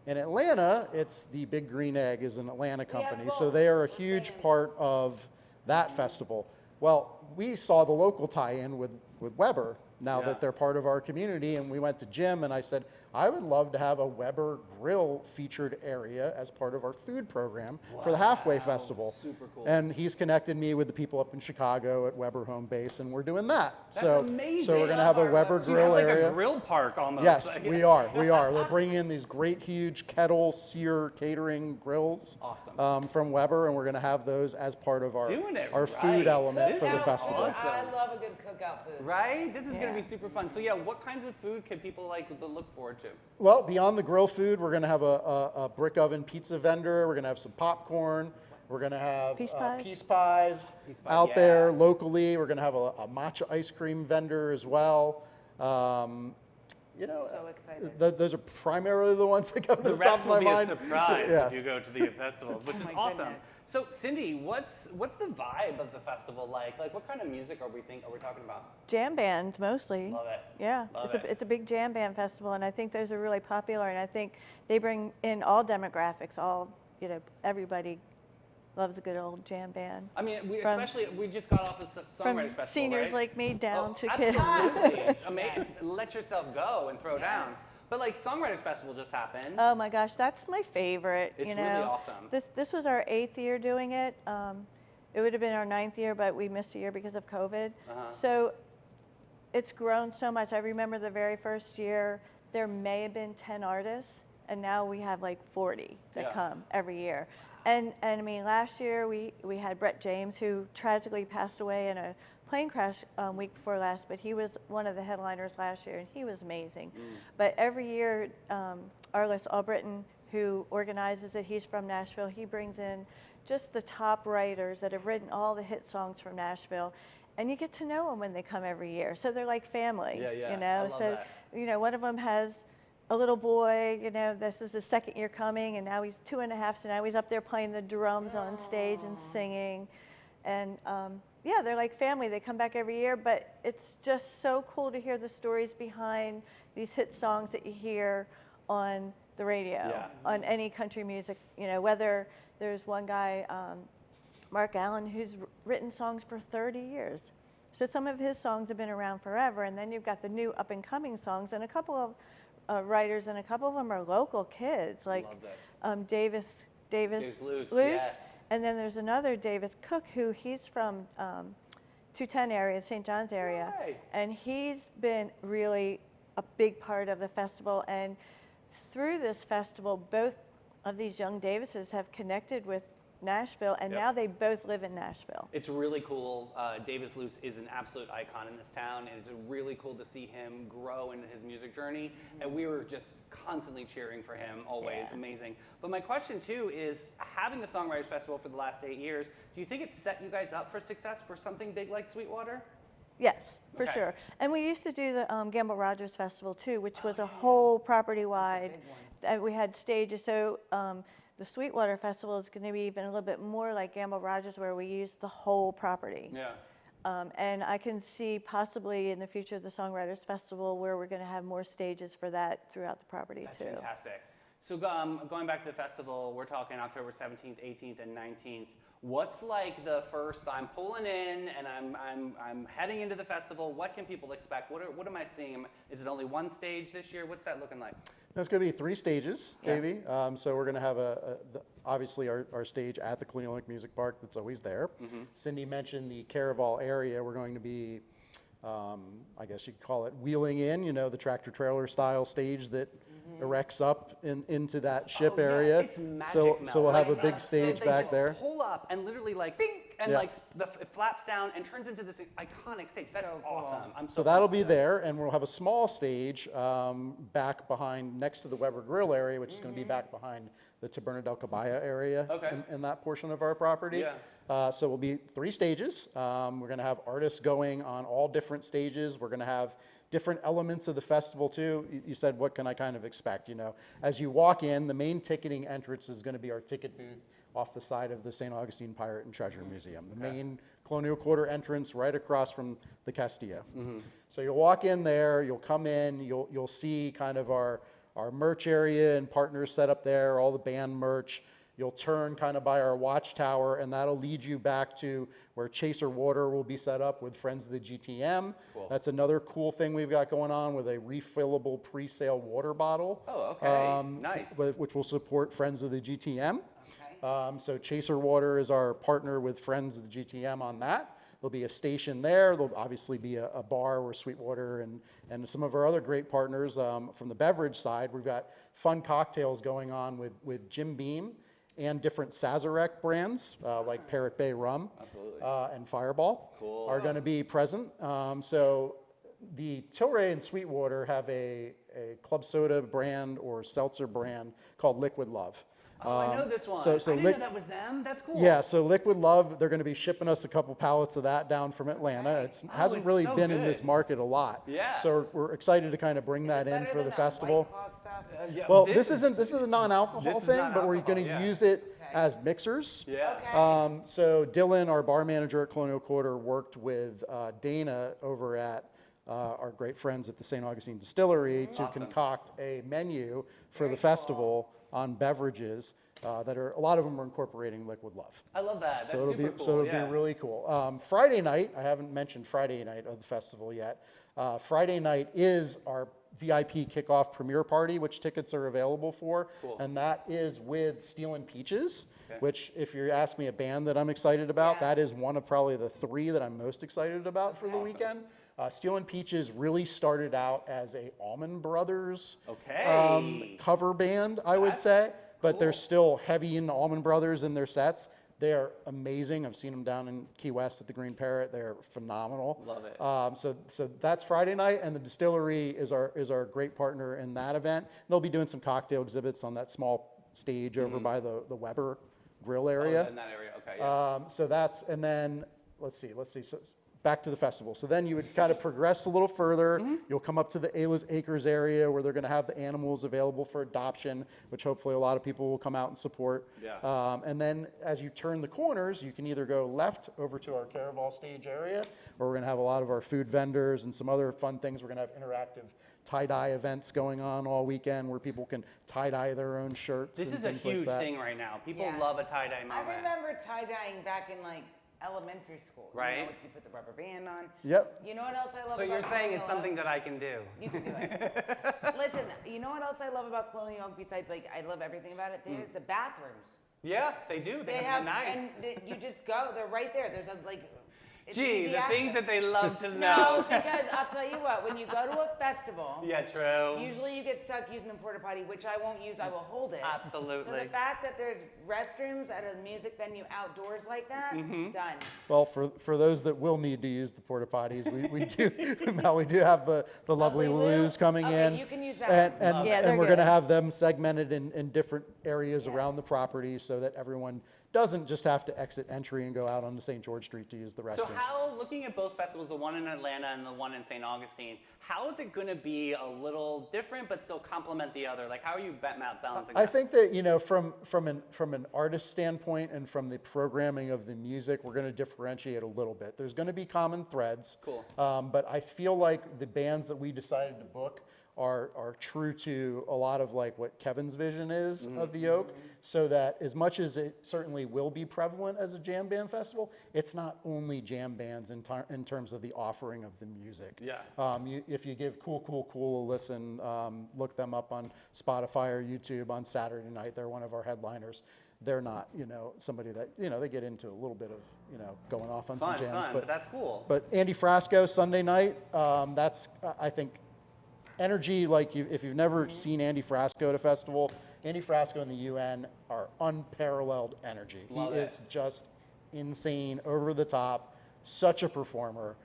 Speaker 6: In Atlanta, it's the Big Green Egg is an Atlanta company, so
Speaker 2: both.
Speaker 6: they are a
Speaker 2: We're
Speaker 6: huge
Speaker 2: fans.
Speaker 6: part of that festival. Well, we saw the local tie-in with Weber now
Speaker 1: Yeah.
Speaker 6: that they're part of our community, and we went to Jim and I said, I would love to have a Weber Grill featured area as part of our food program for the Halfway Festival.
Speaker 1: super cool.
Speaker 6: And he's connected me with the people up in Chicago at Weber Home Base, and we're doing that.
Speaker 1: That's
Speaker 6: so,
Speaker 1: amazing.
Speaker 6: So we're going to have a Weber
Speaker 1: So you have
Speaker 6: Grill
Speaker 1: like
Speaker 6: area.
Speaker 1: a grill park almost.
Speaker 6: Yes,
Speaker 1: Like,
Speaker 6: we are. We are. We're bringing in these great, huge kettle sear catering grills
Speaker 1: Awesome.
Speaker 6: from Weber, and we're going to have those as part of our
Speaker 1: Doing it
Speaker 6: our food
Speaker 1: right.
Speaker 6: element
Speaker 1: This
Speaker 6: for the
Speaker 1: is
Speaker 6: festival.
Speaker 1: awesome.
Speaker 2: I love a good cookout food.
Speaker 1: Right? This is going
Speaker 5: Yeah.
Speaker 1: to be super fun. So yeah, what kinds of food can people like to look forward to?
Speaker 6: Well, beyond the grill food, we're going to have a brick oven pizza vendor. We're going to have some popcorn. We're going to have
Speaker 5: Peace pies.
Speaker 6: peace pies
Speaker 1: Peace pie,
Speaker 6: out
Speaker 1: yeah.
Speaker 6: there locally. We're going to have a matcha ice cream vendor as well. You know,
Speaker 2: So excited.
Speaker 6: those are primarily the ones that come to
Speaker 1: The
Speaker 6: the top
Speaker 1: rest
Speaker 6: of
Speaker 1: will
Speaker 6: my
Speaker 1: be
Speaker 6: mind.
Speaker 1: a surprise
Speaker 6: Yeah.
Speaker 1: if you go to the festival, which is
Speaker 2: my
Speaker 1: awesome.
Speaker 2: goodness.
Speaker 1: So Cindy, what's the vibe of the festival like? Like, what kind of music are we talking about?
Speaker 5: Jam band mostly.
Speaker 1: Love it.
Speaker 5: Yeah,
Speaker 1: Love
Speaker 5: it's
Speaker 1: it.
Speaker 5: it's a big jam band festival, and I think those are really popular. And I think they bring in all demographics. Everybody loves a good old jam band.
Speaker 1: I mean,
Speaker 5: From-
Speaker 1: we just got off of
Speaker 5: From
Speaker 1: Songwriters Festival,
Speaker 5: seniors
Speaker 1: right?
Speaker 5: like me down
Speaker 1: Oh,
Speaker 5: to kids.
Speaker 1: absolutely. Amazing. Let yourself go and throw down. But like Songwriters Festival just happened.
Speaker 5: Oh my gosh, that's my favorite.
Speaker 1: It's
Speaker 5: you
Speaker 1: really
Speaker 5: know.
Speaker 1: awesome.
Speaker 5: This was our 8th year doing it. It would have been our 9th year, but we missed a year because of COVID. So it's grown so much. I remember the very first year, there may have been 10 artists, and now we have like 40 that
Speaker 1: Yeah.
Speaker 5: come every year. And I mean, last year we had Brett James, who tragically passed away in a plane crash week before last, but he was one of the headliners last year, and he was amazing. But every year, Arliss Albritton, who organizes it, he's from Nashville, he brings in just the top writers that have written all the hit songs from Nashville. And you get to know them when they come every year. So they're like family,
Speaker 1: Yeah, yeah.
Speaker 5: you
Speaker 1: I
Speaker 5: know?
Speaker 1: love
Speaker 5: So,
Speaker 1: that.
Speaker 5: you know, one of them has a little boy, you know, this is his 2nd year coming, and now he's 2.5, so now he's up there playing the drums on stage and singing. And yeah, they're like family. They come back every year, but it's just so cool to hear the stories behind these hit songs that you hear on the radio,
Speaker 1: Yeah.
Speaker 5: on any country music, you know, whether there's one guy, Mark Allen, who's written songs for 30 years. So some of his songs have been around forever, and then you've got the new up-and-coming songs, and a couple of writers, and a couple of them are local kids, like
Speaker 1: Love this.
Speaker 5: Davis
Speaker 1: Luce,
Speaker 5: Luce,
Speaker 1: yes.
Speaker 5: and then there's another Davis Cook, who he's from 210 area, St. John's area,
Speaker 1: Right.
Speaker 5: and he's been really a big part of the festival. And through this festival, both of these young Davises have connected with Nashville, and
Speaker 1: Yep.
Speaker 5: now they both live in Nashville.
Speaker 1: It's really cool. Davis Luce is an absolute icon in this town, and it's really cool to see him grow in his music journey. And we were just constantly cheering for him, always.
Speaker 5: Yeah.
Speaker 1: Amazing. But my question too is, having the Songwriters Festival for the last 8 years, do you think it set you guys up for success for something big like Sweetwater?
Speaker 5: Yes, for
Speaker 1: Okay.
Speaker 5: sure. And we used to do the Gamble Rogers Festival too, which was a whole property-wide. We had stages. So the Sweetwater Festival is going to be even a little bit more like Gamble Rogers, where we use the whole property.
Speaker 1: Yeah.
Speaker 5: And I can see possibly in the future the Songwriters Festival where we're going to have more stages for that throughout the property
Speaker 1: That's
Speaker 5: too.
Speaker 1: fantastic. So going back to the festival, we're talking October 17th, 18th, and 19th. What's like the first? I'm pulling in and I'm heading into the festival. What can people expect? What am I seeing? Is it only one stage this year? What's that looking like?
Speaker 6: No, it's going to be 3 stages,
Speaker 1: Yeah.
Speaker 6: Davey. So we're going to have obviously our stage at the Colonial Lake Music Park that's always there. Cindy mentioned the Caraval area. We're going to be, I guess you could call it wheeling in, the tractor trailer style stage that erects up into that ship
Speaker 1: Oh, yeah,
Speaker 6: area.
Speaker 1: it's magic
Speaker 6: so
Speaker 1: Mel.
Speaker 6: we'll have a
Speaker 1: Like,
Speaker 6: big
Speaker 1: that's-
Speaker 6: stage
Speaker 1: they
Speaker 6: back
Speaker 1: just
Speaker 6: there.
Speaker 1: Pull up and literally like, bing, and
Speaker 6: Yeah.
Speaker 1: like it flaps down and turns into this iconic stage. That's
Speaker 2: So cool.
Speaker 1: awesome. I'm
Speaker 6: So that'll
Speaker 1: pumped
Speaker 6: be
Speaker 1: for that.
Speaker 6: there, and we'll have a small stage back behind, next to the Weber Grill area, which is going to be back behind the Taberna del Caballa area
Speaker 1: Okay.
Speaker 6: in that portion of our property.
Speaker 1: Yeah.
Speaker 6: So we'll be 3 stages. We're going to have artists going on all different stages. We're going to have different elements of the festival too. You said, what can I kind of expect? As you walk in, the main ticketing entrance is going to be our ticket booth off the side of the St. Augustine Pirate and Treasure Museum. The main Colonial Quarter entrance right across from the Castillo. So you'll walk in there, you'll come in, you'll see kind of our merch area and partners set up there, all the band merch. You'll turn kind of by our watchtower, and that'll lead you back to where Chaser Water will be set up with Friends of the GTM.
Speaker 1: Cool.
Speaker 6: That's another cool thing we've got going on with a refillable pre-sale water bottle.
Speaker 1: Oh, okay. Nice.
Speaker 6: Which will support Friends of the GTM.
Speaker 2: Okay.
Speaker 6: So Chaser Water is our partner with Friends of the GTM on that. There'll be a station there. There'll obviously be a bar where Sweetwater and some of our other great partners from the beverage side. We've got fun cocktails going on with Jim Beam and different Sazerac brands like Parrot Bay Rum and Fireball are going to be present. So the Tilray and Sweetwater have a club soda brand or seltzer brand called Liquid Love.
Speaker 1: Oh, I know this one.
Speaker 6: So
Speaker 1: I didn't
Speaker 6: Liq-
Speaker 1: know that was them. That's cool.
Speaker 6: Yeah, so Liquid Love, they're going to be shipping us a couple pallets of that down from Atlanta. It hasn't
Speaker 1: it's
Speaker 6: really
Speaker 1: so
Speaker 6: been in this
Speaker 1: good.
Speaker 6: market a lot.
Speaker 1: Yeah.
Speaker 6: So we're excited to kind of bring that in
Speaker 2: Better
Speaker 6: for
Speaker 2: than
Speaker 6: the
Speaker 2: that
Speaker 6: festival.
Speaker 2: White Claw stuff?
Speaker 1: Yeah,
Speaker 6: Well, this is a non-alcohol
Speaker 1: this is
Speaker 6: thing, but we're
Speaker 1: non-alcohol,
Speaker 6: going to
Speaker 1: yeah.
Speaker 6: use it
Speaker 2: Okay.
Speaker 6: as mixers.
Speaker 1: Yeah.
Speaker 2: Okay.
Speaker 6: So Dylan, our bar manager at Colonial Quarter, worked with Dana over at our great friends at the St. Augustine Distillery to
Speaker 1: Awesome.
Speaker 6: concoct a menu for the festival on beverages that are, a lot of them are incorporating Liquid Love.
Speaker 1: I love that. That's
Speaker 6: So it'll
Speaker 1: super
Speaker 6: be
Speaker 1: cool.
Speaker 6: so it'll
Speaker 1: yeah.
Speaker 6: be really cool. Friday night, I haven't mentioned Friday night of the festival yet. Friday night is our VIP kickoff premiere party, which tickets are available for,
Speaker 1: Cool.
Speaker 6: and that is with Steel and Peaches.
Speaker 1: Okay.
Speaker 6: Which, if you ask me a band that I'm excited about,
Speaker 2: Yeah.
Speaker 6: that is one of probably the 3 that I'm most excited about for the weekend. Steel and Peaches really started out as a Allman Brothers
Speaker 1: Okay.
Speaker 6: cover band, I would
Speaker 1: That's
Speaker 6: say, but they're
Speaker 1: cool.
Speaker 6: still heavy in Allman Brothers in their sets. They are amazing. I've seen them down in Key West at the Green Parrot. They're phenomenal.
Speaker 1: Love it.
Speaker 6: So that's Friday night, and the distillery is our great partner in that event. They'll be doing some cocktail exhibits on that small stage over by the Weber Grill area.
Speaker 1: Oh, in that area. Okay. Yeah.
Speaker 6: So that's, and then, let's see, so back to the festival. So then you would kind of progress a little further. You'll come up to the Ayla's Acres area where they're going to have the animals available for adoption, which hopefully a lot of people will come out and support.
Speaker 1: Yeah.
Speaker 6: And then as you turn the corners, you can either go left over to our Caraval stage area, or we're going to have a lot of our food vendors and some other fun things. We're going to have interactive tie-dye events going on all weekend where people can tie-dye their own shirts.
Speaker 1: This
Speaker 6: and
Speaker 1: is a
Speaker 6: things like
Speaker 1: huge
Speaker 6: that.
Speaker 1: thing right now. People
Speaker 2: Yeah.
Speaker 1: love a tie-dye
Speaker 2: I
Speaker 1: moment.
Speaker 2: remember tie-dyeing back in like elementary school.
Speaker 1: Right.
Speaker 2: You put the rubber band on.
Speaker 6: Yep.
Speaker 2: You know what else I love
Speaker 1: So
Speaker 2: about
Speaker 1: you're saying it's
Speaker 2: Colonial
Speaker 1: something
Speaker 2: Oak?
Speaker 1: that I can do.
Speaker 2: You can do it. Listen, you know what else I love about Colonial Oak besides like I love everything about it? They're the bathrooms.
Speaker 1: Yeah, they do. They,
Speaker 2: They
Speaker 1: have
Speaker 2: have,
Speaker 1: nice.
Speaker 2: and you just go. They're right there. There's a like It's
Speaker 1: Gee,
Speaker 2: easy
Speaker 1: the things
Speaker 2: access.
Speaker 1: that they love to
Speaker 2: No,
Speaker 1: know.
Speaker 2: because I'll tell you what, when you go to a festival,
Speaker 1: Yeah, true.
Speaker 2: usually you get stuck using a porta potty, which I won't use, I will hold it. So
Speaker 1: Absolutely.
Speaker 2: the fact that there's restrooms at a music venue outdoors like that,
Speaker 1: Mm-hmm.
Speaker 2: done.
Speaker 6: Well, for those that will need to use the porta potties, we do Mel, we do have the lovely
Speaker 2: Lovely Lou?
Speaker 6: Lou's coming
Speaker 2: Okay,
Speaker 6: in.
Speaker 2: you can use that one.
Speaker 1: Love
Speaker 5: Yeah,
Speaker 1: it.
Speaker 5: they're
Speaker 6: and we're going to
Speaker 5: good.
Speaker 6: have them segmented in different areas
Speaker 2: Yeah.
Speaker 6: around the property so that everyone doesn't just have to exit entry and go out onto St. George Street to use the restrooms.
Speaker 1: So how, looking at both festivals, the one in Atlanta and the one in St. Augustine, how is it going to be a little different but still complement the other? Like, how are you balancing
Speaker 6: I
Speaker 1: that?
Speaker 6: think that, you know, from an artist standpoint and from the programming of the music, we're going to differentiate a little bit. There's going to be common threads.
Speaker 1: Cool.
Speaker 6: But I feel like the bands that we decided to book are true to a lot of like what Kevin's vision is of the Oak, so that as much as it certainly will be prevalent as a jam band festival, it's not only jam bands in terms of the offering of the music.
Speaker 1: Yeah.
Speaker 6: If you give Cool Cool Cool a listen, look them up on Spotify or YouTube on Saturday night. They're one of our headliners. They're not, you know, somebody that, you know, they get into a little bit of, you know, going off on
Speaker 1: Fun,
Speaker 6: some jams.
Speaker 1: but that's cool.
Speaker 6: But Andy Frasco Sunday night, that's I think energy. Like if you've never seen Andy Frasco at a festival, Andy Frasco and the UN are unparalleled energy.
Speaker 1: Love
Speaker 6: he
Speaker 1: it.
Speaker 6: is just insane, over the top, such a performer.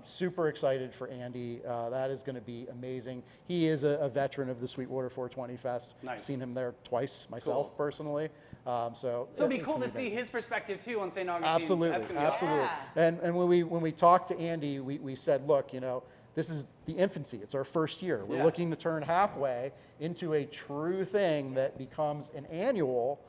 Speaker 6: Super excited for Andy. That is going to be amazing. He is a veteran of the Sweetwater 420 Fest.
Speaker 1: Nice.
Speaker 6: Seen him there twice myself
Speaker 1: Cool.
Speaker 6: personally.
Speaker 1: So it'd be
Speaker 6: it's
Speaker 1: cool
Speaker 6: gonna
Speaker 1: to
Speaker 6: be
Speaker 1: see
Speaker 6: amazing.
Speaker 1: his perspective too on St. Augustine.
Speaker 6: Absolutely,
Speaker 1: That's gonna be awesome.
Speaker 6: absolutely.
Speaker 2: Yeah.
Speaker 6: And when we talked to Andy, we said, look, you know, this is the infancy. It's our first year. We're
Speaker 1: Yeah.
Speaker 6: looking to turn halfway into a true thing that becomes an annual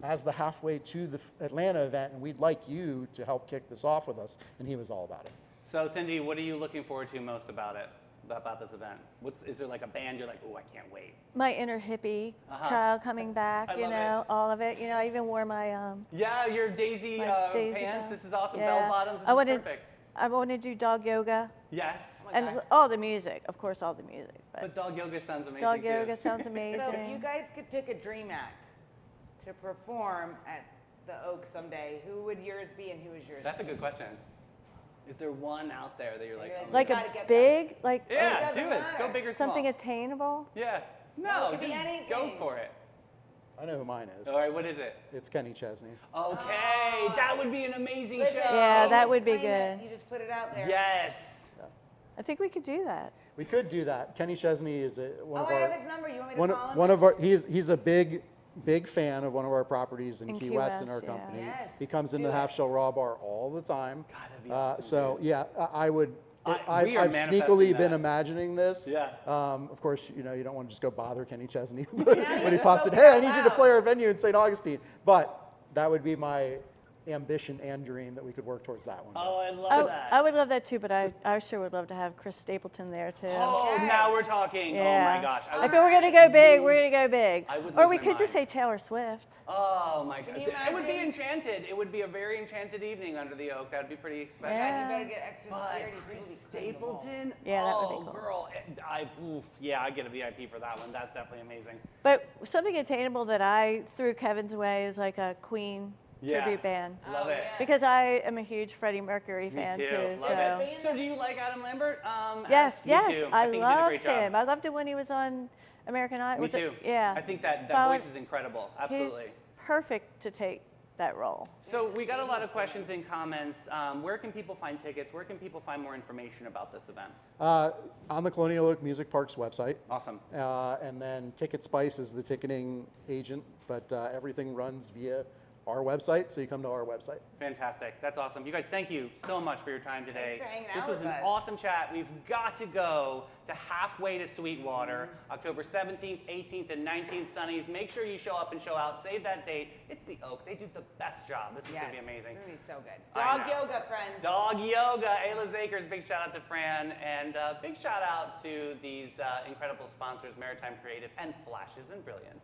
Speaker 6: as the halfway to the Atlanta event, and we'd like you to help kick this off with us. And he was all about it.
Speaker 1: So Cindy, what are you looking forward to most about it, about this event? Is there like a band you're like, oh, I can't wait?
Speaker 5: My inner hippie child coming back,
Speaker 1: I
Speaker 5: you
Speaker 1: love
Speaker 5: know,
Speaker 1: it.
Speaker 5: all of it. You know, I even wore my
Speaker 1: Yeah, your Daisy,
Speaker 5: my Daisy
Speaker 1: pants.
Speaker 5: belt.
Speaker 1: This is awesome.
Speaker 5: Yeah.
Speaker 1: Bell bottoms. This
Speaker 5: I
Speaker 1: is
Speaker 5: wanted,
Speaker 1: perfect.
Speaker 5: I want to do dog yoga
Speaker 1: Yes.
Speaker 5: and all the music, of course, all the music.
Speaker 1: But
Speaker 5: But
Speaker 1: dog yoga sounds amazing
Speaker 5: dog
Speaker 1: too.
Speaker 5: yoga sounds amazing.
Speaker 2: So if you guys could pick a dream act to perform at the Oak someday, who would yours be and who is yours?
Speaker 1: That's a good question. Is there one out there that you're like,
Speaker 2: You're
Speaker 1: oh,
Speaker 5: like
Speaker 2: You
Speaker 5: a
Speaker 2: gotta get
Speaker 5: big, like
Speaker 1: yeah,
Speaker 2: doesn't
Speaker 1: do it.
Speaker 2: matter.
Speaker 1: Go big or small.
Speaker 5: something attainable.
Speaker 1: Yeah.
Speaker 2: No,
Speaker 1: No,
Speaker 2: it could be
Speaker 1: just go
Speaker 2: anything.
Speaker 1: for it.
Speaker 6: I know who mine is.
Speaker 1: All right, what is it?
Speaker 6: It's Kenny Chesney.
Speaker 1: Okay, that would be an amazing
Speaker 2: Listen,
Speaker 1: show.
Speaker 5: Yeah,
Speaker 2: you
Speaker 5: that
Speaker 2: just
Speaker 5: would be
Speaker 2: claim it,
Speaker 5: good.
Speaker 2: You just put it out there.
Speaker 1: Yes.
Speaker 5: I think we could do that.
Speaker 6: We could do that. Kenny Chesney is one
Speaker 2: Oh,
Speaker 6: of
Speaker 2: I
Speaker 6: our
Speaker 2: have his number. You want me to
Speaker 6: one,
Speaker 2: call him?
Speaker 6: one of our he's a big fan of one of our properties in
Speaker 5: In
Speaker 6: Key
Speaker 5: Key
Speaker 6: West in
Speaker 5: West,
Speaker 6: our
Speaker 5: yeah.
Speaker 6: company.
Speaker 2: Yes,
Speaker 6: He comes in
Speaker 2: do
Speaker 6: the Half
Speaker 2: it.
Speaker 6: Shell Raw Bar all the time.
Speaker 1: God, that'd be awesome,
Speaker 6: So
Speaker 1: dude.
Speaker 6: yeah, I would.
Speaker 1: We are
Speaker 6: I've
Speaker 1: manifesting
Speaker 6: sneakily been
Speaker 1: that.
Speaker 6: imagining this.
Speaker 1: Yeah.
Speaker 6: Of course, you know you don't want to just go bother Kenny Chesney
Speaker 2: Yeah,
Speaker 6: when
Speaker 2: you
Speaker 6: he
Speaker 2: just
Speaker 6: pops in.
Speaker 2: spoke
Speaker 6: Hey,
Speaker 2: it
Speaker 6: I
Speaker 2: out
Speaker 6: need you to
Speaker 2: loud."
Speaker 6: play our venue in St. Augustine. But that would be my ambition and dream that we could work towards that one.
Speaker 1: Oh, I love that.
Speaker 5: I would love that too, but I sure would love to have Chris Stapleton there too.
Speaker 1: Oh,
Speaker 2: Okay.
Speaker 1: now we're talking.
Speaker 5: Yeah.
Speaker 1: Oh my gosh.
Speaker 5: If we're gonna go big, we're gonna go big.
Speaker 1: I would
Speaker 5: Or
Speaker 1: lose
Speaker 5: we
Speaker 1: my
Speaker 5: could just say
Speaker 1: mind.
Speaker 5: Taylor Swift.
Speaker 1: Oh my god.
Speaker 2: you
Speaker 1: It would be
Speaker 2: imagine?
Speaker 1: enchanted. It would be a very enchanted evening under the oak. That would be pretty special.
Speaker 2: God,
Speaker 5: Yeah.
Speaker 2: you better get extra
Speaker 1: But
Speaker 2: security.
Speaker 1: Chris
Speaker 2: People be cleaning the walls.
Speaker 1: Stapleton?
Speaker 5: Yeah, that would be
Speaker 1: oh,
Speaker 5: cool.
Speaker 1: girl. I get a VIP for that one. That's definitely amazing.
Speaker 5: But something attainable that I threw Kevin's way is like a Queen
Speaker 1: Yeah.
Speaker 5: tribute band.
Speaker 1: Love
Speaker 2: Oh,
Speaker 1: it.
Speaker 2: yeah.
Speaker 5: Because I am a huge Freddie Mercury fan
Speaker 1: Me too.
Speaker 5: too.
Speaker 1: Love
Speaker 5: so
Speaker 1: it. So do you like Adam Lambert?
Speaker 5: yes,
Speaker 1: Me
Speaker 5: yes,
Speaker 1: too.
Speaker 5: I
Speaker 1: think he did a
Speaker 5: love
Speaker 1: great job.
Speaker 5: him. I loved it when he was on American Idol.
Speaker 1: Me
Speaker 5: Was it-
Speaker 1: too.
Speaker 5: Yeah.
Speaker 1: I think that
Speaker 5: Followed-
Speaker 1: voice is incredible.
Speaker 5: He's
Speaker 1: Absolutely.
Speaker 5: perfect to take that role.
Speaker 1: So we got a lot of questions and comments. Where can people find tickets? Where can people find more information about this event?
Speaker 6: On the Colonial Oak Music Park's website.
Speaker 1: Awesome.
Speaker 6: And then Ticket Spice is the ticketing agent, but everything runs via our website, so you come to our website.
Speaker 1: Fantastic. That's awesome. You guys, thank you so much for your time today.
Speaker 2: Thanks for hanging
Speaker 1: This
Speaker 2: out
Speaker 1: was
Speaker 2: with
Speaker 1: an
Speaker 2: us.
Speaker 1: awesome chat. We've got to go to Halfway to Sweetwater, October 17th, 18th, and 19th, Sunnies. Make sure you show up and show out. Save that date. It's the Oak. They do the best job. This is
Speaker 2: Yes,
Speaker 1: going to be amazing.
Speaker 2: It's gonna be so good.
Speaker 1: I
Speaker 2: Dog
Speaker 1: know.
Speaker 2: yoga, friends.
Speaker 1: Dog Yoga, Ayla Zakers, big shout out to Fran, and big shout out to these incredible sponsors, Maritime Creative and Flashes and Brilliance.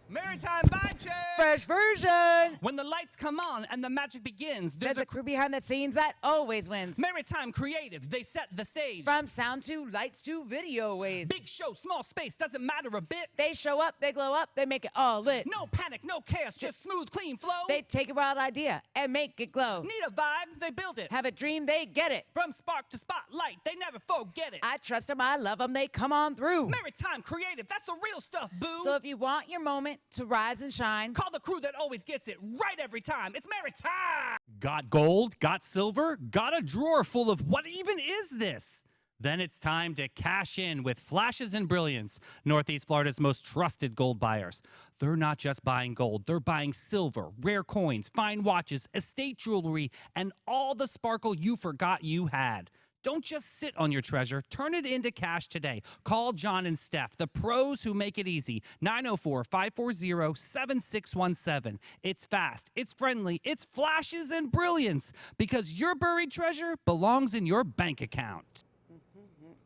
Speaker 3: Maritime vibe check.
Speaker 2: Fresh version.
Speaker 3: When the lights come on and the magic begins,
Speaker 2: There's a crew behind the scenes that always wins.
Speaker 3: Maritime Creative. They set the stage.
Speaker 2: From sound to lights to video waves.
Speaker 3: Big show, small space, doesn't matter a bit.
Speaker 2: They show up, they glow up, they make it all lit.
Speaker 3: No panic, no chaos, just smooth, clean flow.
Speaker 2: They take a wild idea and make it glow.
Speaker 3: Need a vibe, they build it.
Speaker 2: Have a dream, they get it.
Speaker 3: From spark to spotlight, they never forget it.
Speaker 2: I trust them, I love them, they come on through.
Speaker 3: Maritime Creative, that's the real stuff, boo.
Speaker 2: So if you want your moment to rise and shine,
Speaker 3: call the crew that always gets it right every time. It's Maritime. Got gold? Got silver? Got a drawer full of what even is this? Then it's time to cash in with Flashes and Brilliance, Northeast Florida's most trusted gold buyers. They're not just buying gold, they're buying silver, rare coins, fine watches, estate jewelry, and all the sparkle you forgot you had. Don't just sit on your treasure. Turn it into cash today. Call John and Steph, the pros who make it easy. 904-540-7617. It's fast, it's friendly, it's Flashes and Brilliance, because your buried treasure belongs in your bank account.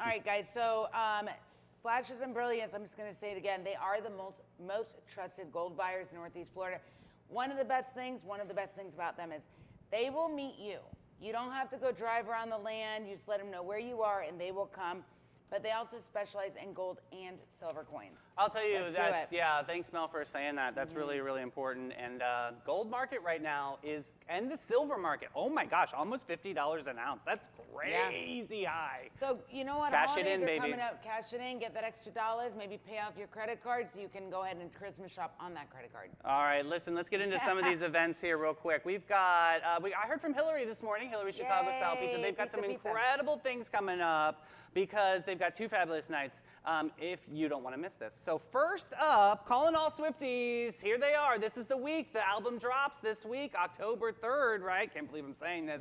Speaker 2: All right, guys, so Flashes and Brilliance, I'm just going to say it again. They are the most trusted gold buyers in Northeast Florida. One of the best things about them is they will meet you. You don't have to go drive around the land. You just let them know where you are, and they will come. But they also specialize in gold and silver coins.
Speaker 1: I'll tell you,
Speaker 2: Let's do it.
Speaker 1: yeah, thanks Mel for saying that. That's really, really important. And gold market right now is, and the silver market, oh my gosh, almost $50 an ounce. That's crazy high.
Speaker 2: So you know what,
Speaker 1: Cash it
Speaker 2: holidays
Speaker 1: in,
Speaker 2: are
Speaker 1: baby.
Speaker 2: coming up, cash it in, get that extra dollars, maybe pay off your credit card so you can go ahead and Christmas shop on that credit card.
Speaker 1: All right, listen, let's get into some of these events here real quick. We've got, I heard from Hillary this morning, Hillary Chicago Style Pizza.
Speaker 2: Yay,
Speaker 1: They've got
Speaker 2: pizza,
Speaker 1: some
Speaker 2: pizza.
Speaker 1: incredible things coming up because they've got 2 fabulous nights if you don't want to miss this. So first up, calling all Swifties, here they are. This is the week. The album drops this week, October 3rd, right? Can't believe I'm saying this.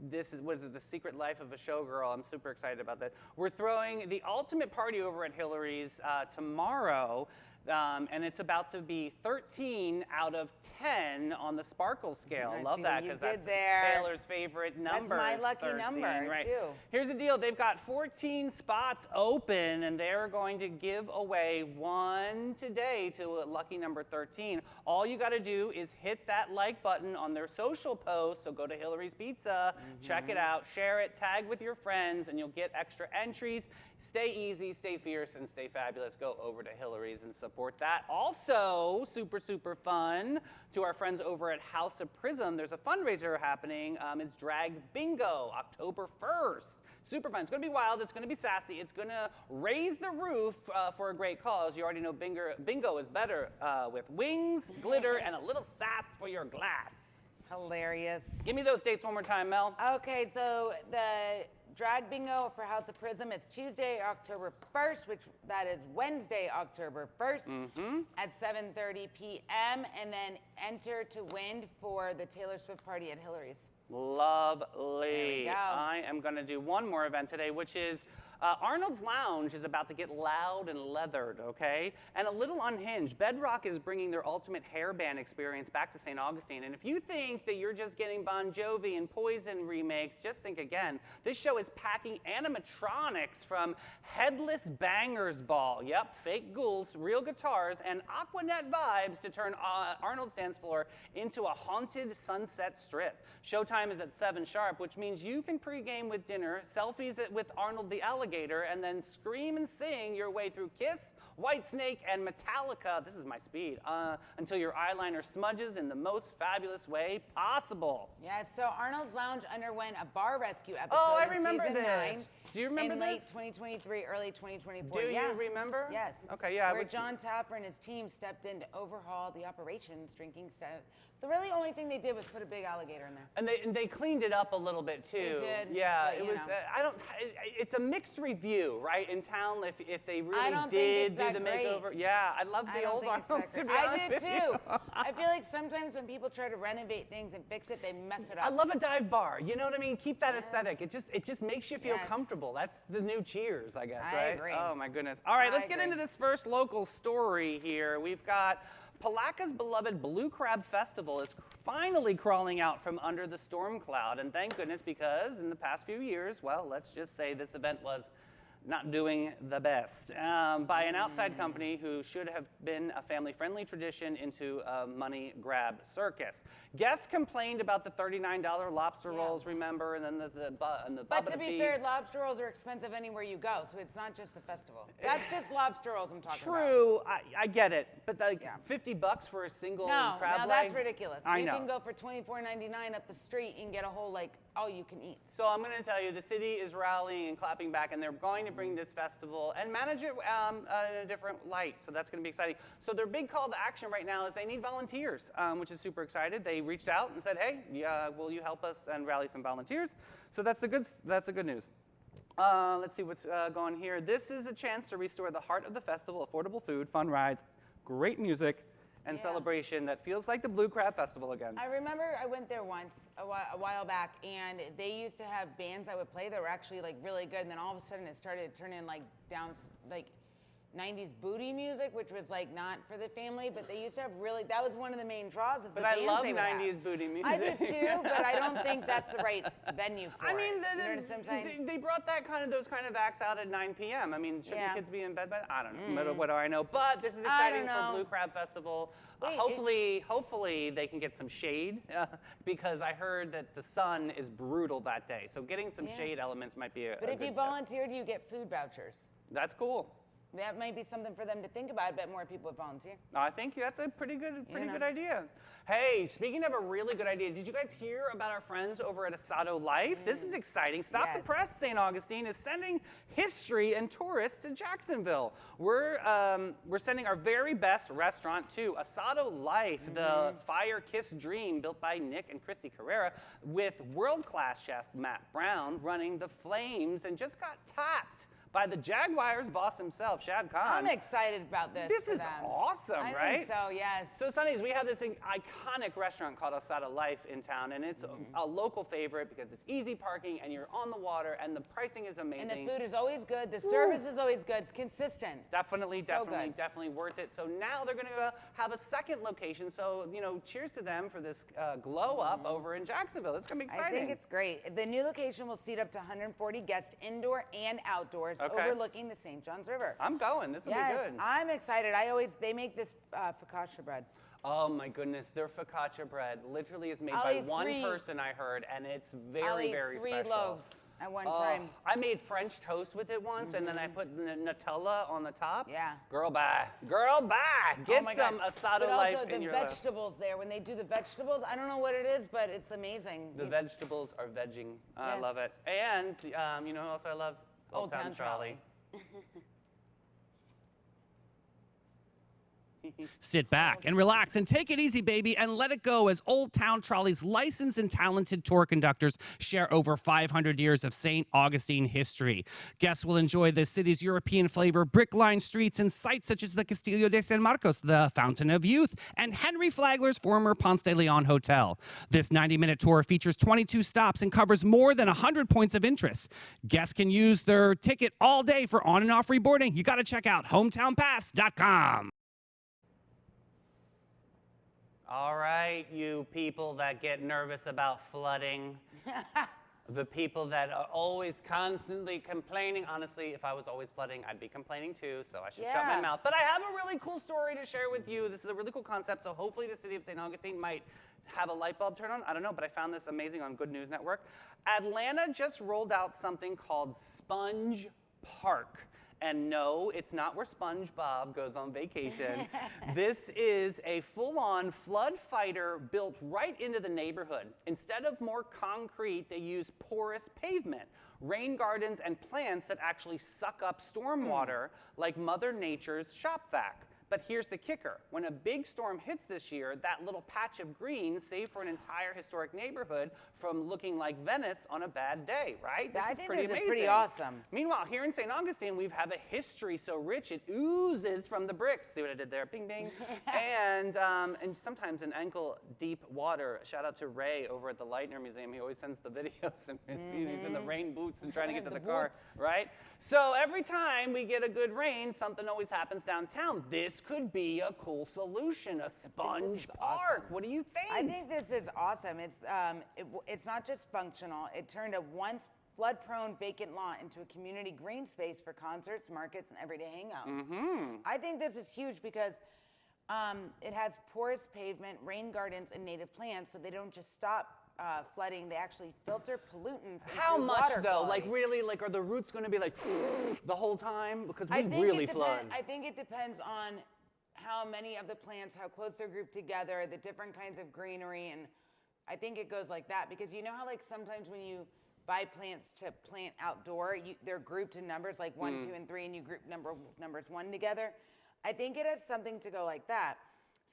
Speaker 1: This is, was it The Secret Life of a Showgirl? I'm super excited about that. We're throwing the ultimate party over at Hillary's tomorrow. And it's about to be 13 out of 10 on the Sparkle scale.
Speaker 2: I
Speaker 1: Love
Speaker 2: see
Speaker 1: that
Speaker 2: what you
Speaker 1: because
Speaker 2: did
Speaker 1: that's
Speaker 2: there.
Speaker 1: Taylor's favorite number.
Speaker 2: my lucky
Speaker 1: 13,
Speaker 2: number,
Speaker 1: right?
Speaker 2: too.
Speaker 1: Here's the deal. They've got 14 spots open, and they're going to give away one today to a lucky number 13. All you got to do is hit that like button on their social post. So go to Hillary's Pizza, check it out, share it, tag with your friends, and you'll get extra entries. Stay easy, stay fierce, and stay fabulous. Go over to Hillary's and support that. Also, super, super fun, to our friends over at House of Prism, there's a fundraiser happening. It's Drag Bingo, October 1st. Super fun. It's going to be wild. It's going to be sassy. It's going to raise the roof for a great cause. You already know bingo is better with wings, glitter, and a little sass for your glass.
Speaker 2: Hilarious.
Speaker 1: Give me those dates one more time, Mel.
Speaker 2: Okay, so the Drag Bingo for House of Prism is Tuesday, October 1st, which that is Wednesday, October 1st at 7:30 p.m. And then enter to win for the Taylor Swift party at Hillary's.
Speaker 1: Lovely.
Speaker 2: There we go.
Speaker 1: I am going to do one more event today, which is Arnold's Lounge is about to get loud and leathered, okay? And a little unhinged. Bedrock is bringing their ultimate hairband experience back to St. Augustine. And if you think that you're just getting Bon Jovi and Poison remakes, just think again. This show is packing animatronics from Headless Bangers Ball. Yep, fake ghouls, real guitars, and Aquanet vibes to turn Arnold's dance floor into a haunted Sunset Strip. Showtime is at 7 sharp, which means you can pregame with dinner, selfies with Arnold the Alligator, and then scream and sing your way through Kiss, Whitesnake, and Metallica, this is my speed, until your eyeliner smudges in the most fabulous way possible.
Speaker 2: Yes, so Arnold's Lounge underwent a bar rescue episode
Speaker 1: Oh, I
Speaker 2: in
Speaker 1: remember
Speaker 2: season
Speaker 1: this.
Speaker 2: 9
Speaker 1: Do you remember
Speaker 2: in
Speaker 1: this?
Speaker 2: late 2023, early 2024.
Speaker 1: Do
Speaker 2: yeah.
Speaker 1: you remember?
Speaker 2: Yes.
Speaker 1: Okay, yeah.
Speaker 2: Where John Tapper and his team stepped in to overhaul the operations, drinking set. The really only thing they did was put a big alligator in there.
Speaker 1: And they cleaned it up a little bit too.
Speaker 2: They did,
Speaker 1: Yeah,
Speaker 2: but,
Speaker 1: it
Speaker 2: you
Speaker 1: was.
Speaker 2: know.
Speaker 1: It's a mixed review, right? In town, if they
Speaker 2: I
Speaker 1: really
Speaker 2: don't think
Speaker 1: did
Speaker 2: it's
Speaker 1: do
Speaker 2: that
Speaker 1: the
Speaker 2: great.
Speaker 1: makeover. Yeah, I love
Speaker 2: I
Speaker 1: the
Speaker 2: don't
Speaker 1: old
Speaker 2: think it's
Speaker 1: Arnold's,
Speaker 2: that
Speaker 1: to be
Speaker 2: great. I
Speaker 1: honest
Speaker 2: did
Speaker 1: with
Speaker 2: too.
Speaker 1: you.
Speaker 2: I feel like sometimes when people try to renovate things and fix it, they mess it up.
Speaker 1: I love a dive bar. You know what I mean? Keep that aesthetic. It just makes you feel
Speaker 2: Yes.
Speaker 1: comfortable. That's the new Cheers, I guess,
Speaker 2: I
Speaker 1: right?
Speaker 2: agree.
Speaker 1: Oh my goodness. All right,
Speaker 2: I
Speaker 1: let's get
Speaker 2: agree.
Speaker 1: into this first local story here. We've got Palaca's beloved Blue Crab Festival is finally crawling out from under the storm cloud, and thank goodness, because in the past few years, well, let's just say this event was not doing the best by an outside company who should have been a family-friendly tradition into a money grab circus. Guests complained about the $39 lobster rolls, remember, and then the
Speaker 2: But to be fair, lobster rolls are expensive anywhere you go, so it's not just the festival. That's just lobster rolls I'm talking about.
Speaker 1: True, I get it, but like $50 for a single crab
Speaker 2: No,
Speaker 1: leg?
Speaker 2: that's ridiculous.
Speaker 1: I know.
Speaker 2: You can go for $24.99 up the street and get a whole like all you can eat.
Speaker 1: So I'm going to tell you, the city is rallying and clapping back, and they're going to bring this festival and manage it in a different light. So that's going to be exciting. So their big call to action right now is they need volunteers, which is super excited. They reached out and said, "Hey, will you help us and rally some volunteers?" So that's the good news. Let's see what's going here. This is a chance to restore the heart of the festival: affordable food, fun rides, great music, and celebration that feels like the Blue Crab Festival again.
Speaker 2: I remember I went there once a while back, and they used to have bands that would play that were actually like really good, and then all of a sudden it started turning like down like 90s booty music, which was like not for the family, but they used to have really, that was one of the main draws of the
Speaker 1: But I
Speaker 2: bands
Speaker 1: love
Speaker 2: they would have.
Speaker 1: 90s booty music.
Speaker 2: I do too, but I don't think that's the right venue for
Speaker 1: I mean,
Speaker 2: it. You know what I'm saying?
Speaker 1: they brought those kind of acts out at 9 p.m. I mean, shouldn't the kids be in bed by I don't know. What do I know? But this is exciting for Blue Crab Festival.
Speaker 2: Wait,
Speaker 1: Hopefully they can get some shade because I heard that the sun is brutal that day. So getting some shade elements might be a
Speaker 2: But if
Speaker 1: good
Speaker 2: you
Speaker 1: step.
Speaker 2: volunteer, you get food vouchers.
Speaker 1: That's cool.
Speaker 2: That might be something for them to think about. I bet more people would volunteer.
Speaker 1: I think that's a pretty good idea. Hey, speaking of a really good idea, did you guys hear about our friends over at Asado Life? This is exciting. Stop the Press St. Augustine is sending history and tourists to Jacksonville. We're sending our very best restaurant to Asado Life, the fire-kissed dream built by Nick and Christy Carrera with world-class chef Matt Brown running the flames and just got tapped by the Jaguars boss himself, Shad Khan.
Speaker 2: I'm excited about this.
Speaker 1: This
Speaker 2: for
Speaker 1: is
Speaker 2: them.
Speaker 1: awesome,
Speaker 2: I
Speaker 1: right?
Speaker 2: think so, yes.
Speaker 1: So Sundays, we have this iconic restaurant called Asada Life in town, and it's a local favorite because it's easy parking and you're on the water and the pricing is amazing.
Speaker 2: And the food is always good. The service is always good. It's consistent.
Speaker 1: Definitely
Speaker 2: good.
Speaker 1: worth it. So now they're going to have a second location. So, cheers to them for this glow up over in Jacksonville. It's going to be exciting.
Speaker 2: I think it's great. The new location will seat up to 140 guests indoor and outdoors overlooking the St. Johns River.
Speaker 1: I'm going. This will be good.
Speaker 2: I'm excited. They make this focaccia bread.
Speaker 1: Oh my goodness, their focaccia bread literally is made by one person, I heard, and it's very special.
Speaker 2: 3 loaves at one time.
Speaker 1: I made French toast with it once, and then I put Nutella on the top.
Speaker 2: Yeah.
Speaker 1: Girl, bye. Get some Asado Life
Speaker 2: also,
Speaker 1: in your
Speaker 2: the
Speaker 1: life.
Speaker 2: vegetables there, when they do the vegetables, I don't know what it is, but it's amazing.
Speaker 1: The vegetables are vegging. I love it. And you know who else I love? Old Town Trolley.
Speaker 3: Sit back and relax and take it easy, baby, and let it go as Old Town Trolley's licensed and talented tour conductors share over 500 years of St. Augustine history. Guests will enjoy the city's European flavor, brick-lined streets, and sites such as the Castillo de San Marcos, the Fountain of Youth, and Henry Flagler's former Ponce de Leon Hotel. This 90-minute tour features 22 stops and covers more than 100 points of interest. Guests can use their ticket all day for on and off reboarding. You got to check out hometownpass.com.
Speaker 1: All right, you people that get nervous about flooding, the people that are always constantly complaining. Honestly, if I was always flooding, I'd be complaining too, so I should shut my mouth. But I have a really cool story to share with you. This is a really cool concept, so hopefully the city of St. Augustine might have a light bulb turn on. I don't know, but I found this amazing on Good News Network. Atlanta just rolled out something called Sponge Park. And no, it's not where SpongeBob goes on vacation. This is a full-on flood fighter built right into the neighborhood. Instead of more concrete, they use porous pavement, rain gardens, and plants that actually suck up stormwater like Mother Nature's shop vac. But here's the kicker. When a big storm hits this year, that little patch of green saved for an entire historic neighborhood from looking like Venice on a bad day, right?
Speaker 2: I think
Speaker 1: pretty
Speaker 2: this
Speaker 1: amazing.
Speaker 2: is pretty awesome.
Speaker 1: Meanwhile, here in St. Augustine, we have a history so rich it oozes from the bricks. See what I did there? Bing, bing. and sometimes in ankle-deep water. Shout out to Ray over at the Lightner Museum. He always sends the videos, and he's in the rain boots and trying to get to the car, right? So every time we get a good rain, something always happens downtown. This could be a cool solution, a sponge park.
Speaker 2: Awesome.
Speaker 1: What do you think?
Speaker 2: I think this is awesome. It's not just functional. It turned a once flood-prone vacant lot into a community green space for concerts, markets, and everyday hangouts.
Speaker 1: Mm-hmm.
Speaker 2: I think this is huge because it has porous pavement, rain gardens, and native plants, so they don't just stop flooding, they actually filter pollutants. and
Speaker 1: How
Speaker 2: improve
Speaker 1: much
Speaker 2: water
Speaker 1: though? Like
Speaker 2: quality.
Speaker 1: really, like are the roots going to be like the whole time? Because we
Speaker 2: I think
Speaker 1: really
Speaker 2: it
Speaker 1: flood.
Speaker 2: I think it depends on how many of the plants, how close they're grouped together, the different kinds of greenery, and I think it goes like that. Because you know how like sometimes when you buy plants to plant outdoor, they're grouped in numbers like 1, 2, and 3, and you group numbers 1 together. I think it has something to go like that.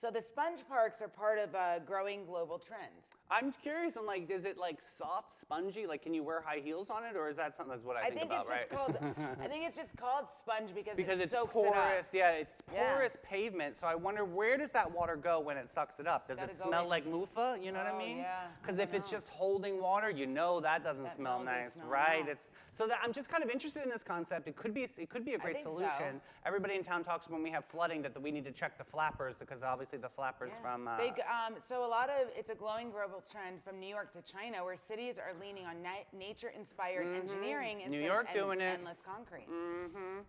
Speaker 2: So the sponge parks are part of a growing global trend.
Speaker 1: I'm curious. I'm like, is it like soft, spongy? Like, can you wear high heels on it, or is that something? That's what I think about,
Speaker 2: it's
Speaker 1: right?
Speaker 2: just called. I think it's just called sponge because
Speaker 1: it's
Speaker 2: soaks
Speaker 1: porous.
Speaker 2: it up.
Speaker 1: Yeah, it's
Speaker 2: Yeah.
Speaker 1: porous pavement. So I wonder, where does that water go when it sucks it up? Does
Speaker 2: Gotta
Speaker 1: it
Speaker 2: go
Speaker 1: smell
Speaker 2: in-
Speaker 1: like mufa? You know what I
Speaker 2: Oh,
Speaker 1: mean?
Speaker 2: yeah.
Speaker 1: Because
Speaker 2: I
Speaker 1: if it's
Speaker 2: know.
Speaker 1: just holding water, you know that doesn't
Speaker 2: That
Speaker 1: smell
Speaker 2: mildew
Speaker 1: nice,
Speaker 2: smell,
Speaker 1: right?
Speaker 2: no.
Speaker 1: It's so that I'm just kind of interested in this concept. It could be a great
Speaker 2: think so.
Speaker 1: solution. Everybody in town talks when we have flooding that we need to check the flappers because obviously the flappers
Speaker 2: Yeah.
Speaker 1: from.
Speaker 2: So a lot of it's a glowing global trend from New York to China, where cities are leaning on nature-inspired engineering
Speaker 1: New
Speaker 2: instead
Speaker 1: York
Speaker 2: of
Speaker 1: doing it.
Speaker 2: endless concrete.
Speaker 1: I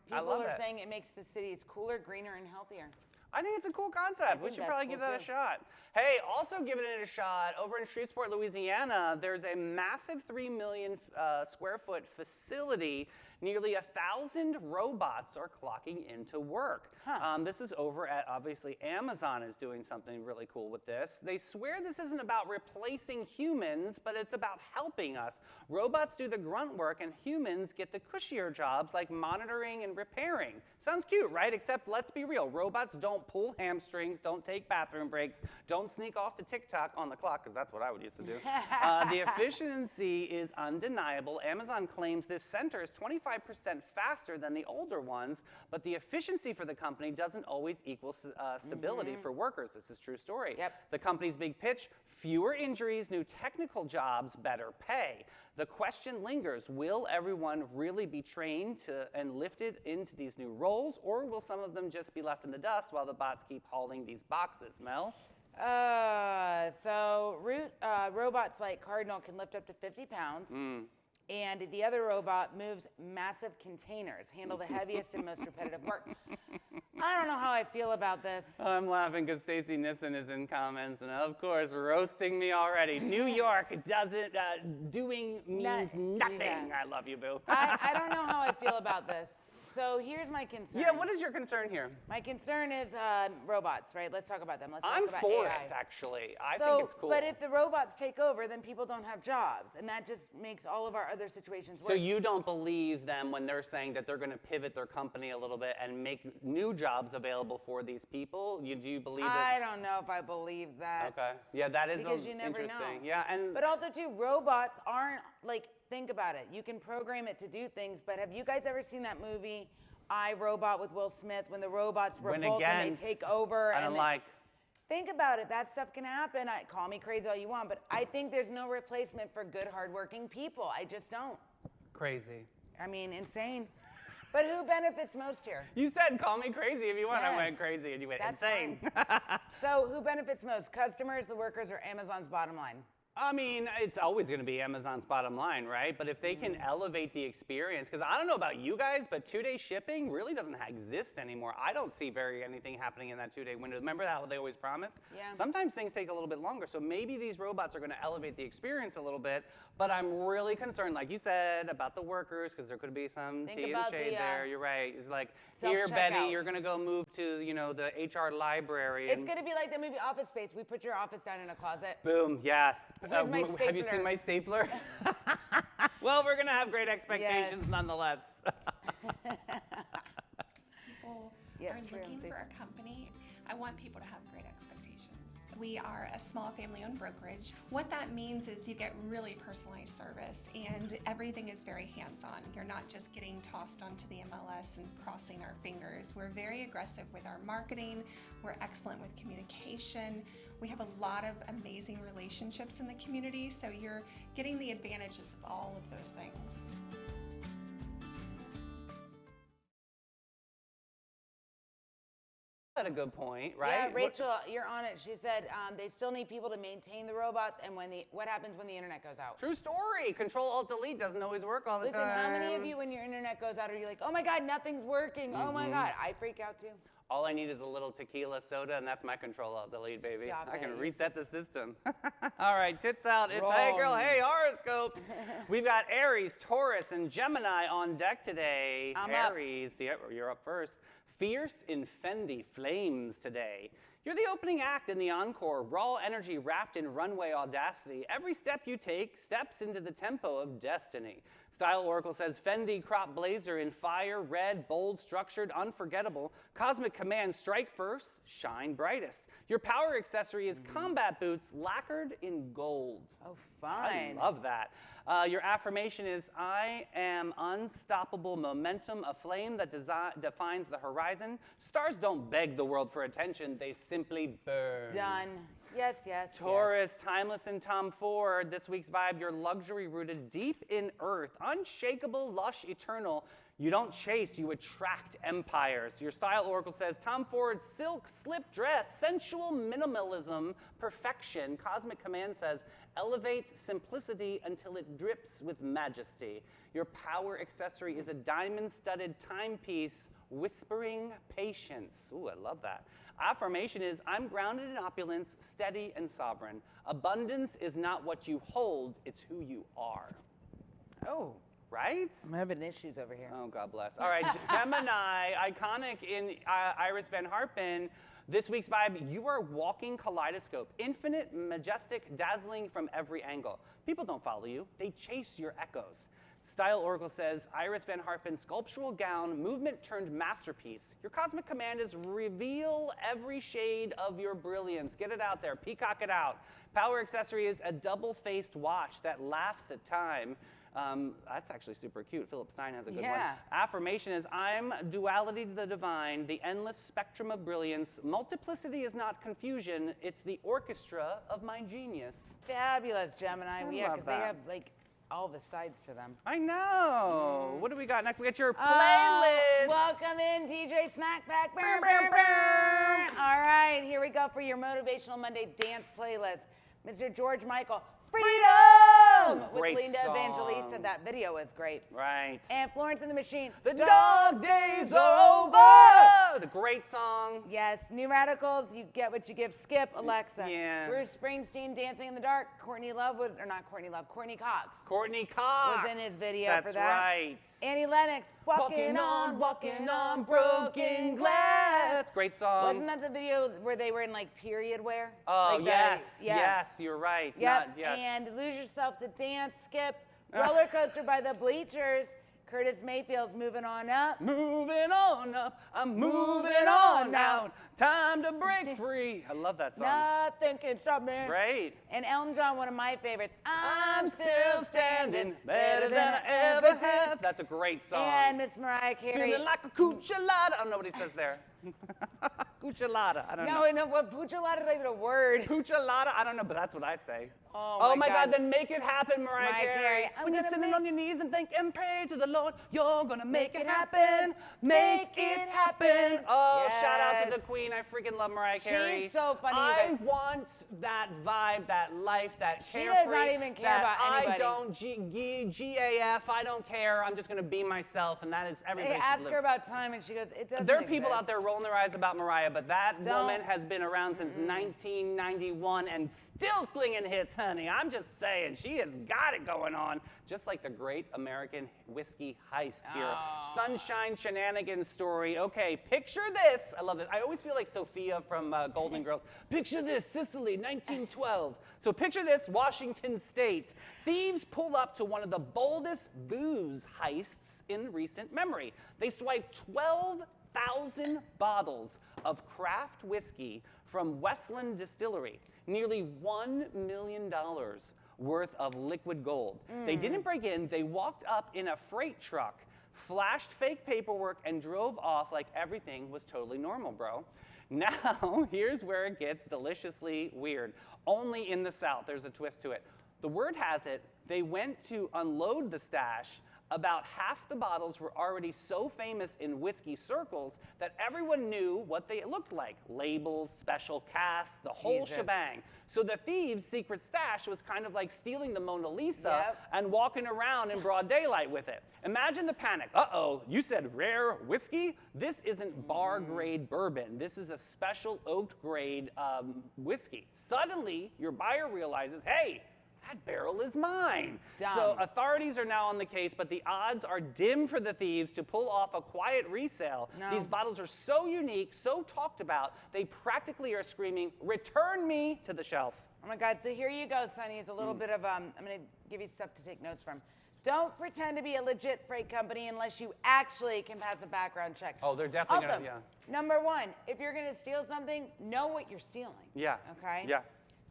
Speaker 2: People
Speaker 1: love
Speaker 2: are
Speaker 1: it.
Speaker 2: saying it makes the cities cooler, greener, and healthier.
Speaker 1: I think it's a cool concept. We
Speaker 2: think
Speaker 1: should
Speaker 2: that's
Speaker 1: probably
Speaker 2: cool
Speaker 1: give that a
Speaker 2: too.
Speaker 1: shot. Hey, also giving it a shot, over in Shreveport, Louisiana, there's a massive 3 million square foot facility. Nearly 1,000 robots are clocking into work. This is over at, obviously, Amazon is doing something really cool with this. They swear this isn't about replacing humans, but it's about helping us. Robots do the grunt work, and humans get the cushier jobs like monitoring and repairing. Sounds cute, right? Except let's be real. Robots don't pull hamstrings, don't take bathroom breaks, don't sneak off to TikTok on the clock, because that's what I would used to do. The efficiency is undeniable. Amazon claims this center is 25% faster than the older ones, but the efficiency for the company doesn't always equal stability for workers. This is a true story.
Speaker 2: Yep.
Speaker 1: The company's big pitch: fewer injuries, new technical jobs, better pay. The question lingers, will everyone really be trained and lifted into these new roles, or will some of them just be left in the dust while the bots keep hauling these boxes, Mel?
Speaker 2: Robots like Cardinal can lift up to 50 pounds. And the other robot moves massive containers, handle the heaviest and most repetitive work. I don't know how I feel about this.
Speaker 1: I'm laughing because Stacy Nissen is in comments, and of course, roasting me already. New York doesn't, doing means nothing.
Speaker 2: Yeah.
Speaker 1: I love you, boo.
Speaker 2: I don't know how I feel about this. So here's my concern.
Speaker 1: Yeah, what is your concern here?
Speaker 2: My concern is robots, right? Let's talk about them. Let's
Speaker 1: I'm
Speaker 2: talk about
Speaker 1: for
Speaker 2: AI.
Speaker 1: it, actually. I think it's cool.
Speaker 2: But if the robots take over, then people don't have jobs, and that just makes all of our other situations worse.
Speaker 1: So you don't believe them when they're saying that they're going to pivot their company a little bit and make new jobs available for these people? Do you believe that?
Speaker 2: I don't know if I believe that.
Speaker 1: Okay. Yeah, that is
Speaker 2: Because you never
Speaker 1: interesting.
Speaker 2: know.
Speaker 1: Yeah, and
Speaker 2: But also too, robots aren't like, think about it. You can program it to do things, but have you guys ever seen that movie, I, Robot, with Will Smith, when the robots
Speaker 1: Went
Speaker 2: revolt and
Speaker 1: against.
Speaker 2: they take over?
Speaker 1: I don't like.
Speaker 2: Think about it. That stuff can happen. Call me crazy all you want, but I think there's no replacement for good, hardworking people. I just don't.
Speaker 1: Crazy.
Speaker 2: I mean, insane. But who benefits most here?
Speaker 1: You said call me crazy if you want. I
Speaker 2: Yes.
Speaker 1: went crazy and you went
Speaker 2: That's
Speaker 1: insane.
Speaker 2: So who benefits most? Customers, the workers, or Amazon's bottom line?
Speaker 1: I mean, it's always going to be Amazon's bottom line, right? But if they can elevate the experience, because I don't know about you guys, but 2-day shipping really doesn't exist anymore. I don't see anything happening in that 2-day window. Remember how they always promised?
Speaker 2: Yeah.
Speaker 1: Sometimes things take a little bit longer. So maybe these robots are going to elevate the experience a little bit. But I'm really concerned, like you said, about the workers, because there could be some
Speaker 2: Think
Speaker 1: tea in
Speaker 2: about
Speaker 1: the shade
Speaker 2: the,
Speaker 1: there. You're right. It's like, here, Betty,
Speaker 2: self-checkouts.
Speaker 1: you're going to go move to, the HR library.
Speaker 2: It's
Speaker 1: and
Speaker 2: going to be like the movie Office Space. We put your office down in a closet.
Speaker 1: Boom, yes.
Speaker 2: Here's my
Speaker 1: Have you seen
Speaker 2: stapler.
Speaker 1: my stapler? Well, we're going to have great expectations
Speaker 2: Yes.
Speaker 1: nonetheless.
Speaker 7: People
Speaker 2: Yeah,
Speaker 7: are
Speaker 2: true.
Speaker 7: looking
Speaker 2: They-
Speaker 7: for a company. I want people to have great expectations. We are a small family-owned brokerage. What that means is you get really personalized service, and everything is very hands-on. You're not just getting tossed onto the MLS and crossing our fingers. We're very aggressive with our marketing. We're excellent with communication. We have a lot of amazing relationships in the community, so you're getting the advantages of all of those things.
Speaker 1: had a good point, right?
Speaker 2: Yeah, Rachel, you're on it. She said they still need people to maintain the robots, and what happens when the internet goes out?
Speaker 1: True story. Control-Alt-Delete doesn't always work all the
Speaker 2: Listen,
Speaker 1: time.
Speaker 2: how many of you, when your internet goes out, are you like, oh my God, nothing's working? Oh my God, I freak out too.
Speaker 1: All I need is a little tequila soda, and that's my Control-Alt-Delete, baby.
Speaker 2: Stop
Speaker 1: I can
Speaker 2: it.
Speaker 1: reset the system. All right, tits out. It's Hey Girl,
Speaker 2: Wrong.
Speaker 1: Hey Horoscopes. We've got Aries, Taurus, and Gemini on deck today.
Speaker 2: I'm up.
Speaker 1: Aries, yep, you're up first. Fierce in Fendi flames today. You're the opening act in the encore, raw energy wrapped in runway audacity. Every step you take steps into the tempo of destiny. Style Oracle says Fendi crop blazer in fire, red, bold, structured, unforgettable. Cosmic Command, strike first, shine brightest. Your power accessory is combat boots lacquered in gold.
Speaker 2: Oh,
Speaker 1: I
Speaker 2: fun.
Speaker 1: love that. Your affirmation is, I am unstoppable momentum, a flame that defines the horizon. Stars don't beg the world for attention, they simply burn.
Speaker 2: Done. Yes, yes.
Speaker 1: Taurus, timeless and Tom Ford. This week's vibe, your luxury rooted deep in earth, unshakable, lush, eternal. You don't chase, you attract empires. Your style oracle says Tom Ford's silk slip dress, sensual minimalism, perfection. Cosmic Command says elevate simplicity until it drips with majesty. Your power accessory is a diamond-studded timepiece, whispering patience. Ooh, I love that. Affirmation is, I'm grounded in opulence, steady and sovereign. Abundance is not what you hold, it's who you are.
Speaker 2: Oh,
Speaker 1: Right?
Speaker 2: I'm having issues over here.
Speaker 1: Oh, God bless. All right, Gemini, iconic in Iris Van Harpen. This week's vibe, you are walking kaleidoscope. Infinite, majestic, dazzling from every angle. People don't follow you, they chase your echoes. Style Oracle says, Iris Van Harpen, sculptural gown, movement turned masterpiece. Your cosmic command is reveal every shade of your brilliance. Get it out there, peacock it out. Power accessory is a double-faced watch that laughs at time. That's actually super cute. Philip Stein has a good one.
Speaker 2: Yeah.
Speaker 1: Affirmation is, I'm duality to the divine, the endless spectrum of brilliance. Multiplicity is not confusion, it's the orchestra of my genius.
Speaker 2: Fabulous, Gemini.
Speaker 1: I
Speaker 2: Yeah,
Speaker 1: love
Speaker 2: because they
Speaker 1: that.
Speaker 2: have like all the sides to them.
Speaker 1: I know. What do we got next? We got your
Speaker 2: Oh,
Speaker 1: playlist.
Speaker 2: welcome in, DJ Snackback. Brr, brr, brr. All right, here we go for your Motivational Monday dance playlist. Mr. George Michael, Freedom! With
Speaker 1: Great
Speaker 2: Linda
Speaker 1: song.
Speaker 2: Evangelista. That video was great.
Speaker 1: Right.
Speaker 2: And Florence and the Machine.
Speaker 1: The dog days are over. The great song.
Speaker 2: Yes, New Radicals, you get what you give. Skip, Alexa.
Speaker 1: Yeah.
Speaker 2: Bruce Springsteen, Dancing in the Dark. Courtney Cox.
Speaker 1: Courtney Cox.
Speaker 2: Was in his video
Speaker 1: That's
Speaker 2: for that.
Speaker 1: right.
Speaker 2: Annie Lennox, walking on broken glass.
Speaker 1: Great song.
Speaker 2: Wasn't that the video where they were in like period wear?
Speaker 1: Oh,
Speaker 2: Like
Speaker 1: yes.
Speaker 2: yeah.
Speaker 1: Yes, you're right.
Speaker 2: Yep.
Speaker 1: Not- yes.
Speaker 2: And Lose Yourself to Dance, Skip, Roller Coaster by the Bleachers. Curtis Mayfield's Moving On Up.
Speaker 1: Moving on up, I'm moving on out. Time to break free. I love that song.
Speaker 2: Nothing can stop me.
Speaker 1: Great.
Speaker 2: And Elton John, one of my favorites.
Speaker 1: I'm still standing, better than I ever have. That's a great song.
Speaker 2: And Miss Mariah Carey.
Speaker 1: Feeling like a cucciolata. I don't know what he says there. Cucciolata. I don't know.
Speaker 2: No, what Pucciolata is not even a word.
Speaker 1: Cucciolata. I don't know, but that's what I say.
Speaker 2: Oh,
Speaker 1: my
Speaker 2: my
Speaker 1: God.
Speaker 2: God.
Speaker 1: Then make it happen, Mariah
Speaker 2: Mariah
Speaker 1: Carey.
Speaker 2: Carey. I'm
Speaker 1: When you're
Speaker 2: gonna
Speaker 1: sitting
Speaker 2: make-
Speaker 1: on your knees and think and pray to the Lord, you're gonna make it happen. Make it happen. Oh, shout out to the
Speaker 2: Yes.
Speaker 1: Queen. I freaking love Mariah
Speaker 2: She's
Speaker 1: Carey.
Speaker 2: so funny, you
Speaker 1: I
Speaker 2: guys.
Speaker 1: want that vibe, that life, that
Speaker 2: She
Speaker 1: carefree.
Speaker 2: does not even care
Speaker 1: that
Speaker 2: about anybody.
Speaker 1: I don't GAF. I don't care. I'm just gonna be myself, and that is everybody.
Speaker 2: They
Speaker 1: should
Speaker 2: ask
Speaker 1: live.
Speaker 2: her about time, and she goes, "It doesn't."
Speaker 1: There are people out
Speaker 2: exist."
Speaker 1: there rolling their eyes about Mariah, but that
Speaker 2: Don't.
Speaker 1: woman has been around since 1991 and still slinging hits, honey. I'm just saying, she has got it going on, just like the great American whiskey heist here. Sunshine Shenanigans story. Okay, picture this. I love this. I always feel like Sophia from Golden Girls. Picture this, Sicily, 1912. So picture this, Washington State. Thieves pull up to one of the boldest booze heists in recent memory. They swipe 12,000 bottles of craft whiskey from Westland Distillery, nearly $1 million worth of liquid gold. They didn't break in, they walked up in a freight truck, flashed fake paperwork, and drove off like everything was totally normal, bro. Now, here's where it gets deliciously weird. Only in the South, there's a twist to it. The word has it, they went to unload the stash About half the bottles were already so famous in whiskey circles that everyone knew what they looked like. Labels, special casts, the whole
Speaker 2: Jesus.
Speaker 1: shebang. So the thieves' secret stash was kind of like stealing the Mona Lisa
Speaker 2: Yep.
Speaker 1: and walking around in broad daylight with it. Imagine the panic. Uh-oh, you said rare whiskey? This isn't bar grade bourbon. This is a special oaked grade whiskey. Suddenly, your buyer realizes, hey, that barrel is mine. So
Speaker 2: Dumb.
Speaker 1: authorities are now on the case, but the odds are dim for the thieves to pull off a quiet resale.
Speaker 2: No.
Speaker 1: These bottles are so unique, so talked about, they practically are screaming, return me to the shelf.
Speaker 2: Oh my God, so here you go, Sonny. It's a little bit of, I'm gonna give you stuff to take notes from. Don't pretend to be a legit freight company unless you actually can pass a background check.
Speaker 1: Oh, they're definitely
Speaker 2: also,
Speaker 1: gonna,
Speaker 2: number one, if you're gonna steal something, know what you're stealing.
Speaker 1: Yeah.
Speaker 2: Okay?
Speaker 1: Yeah.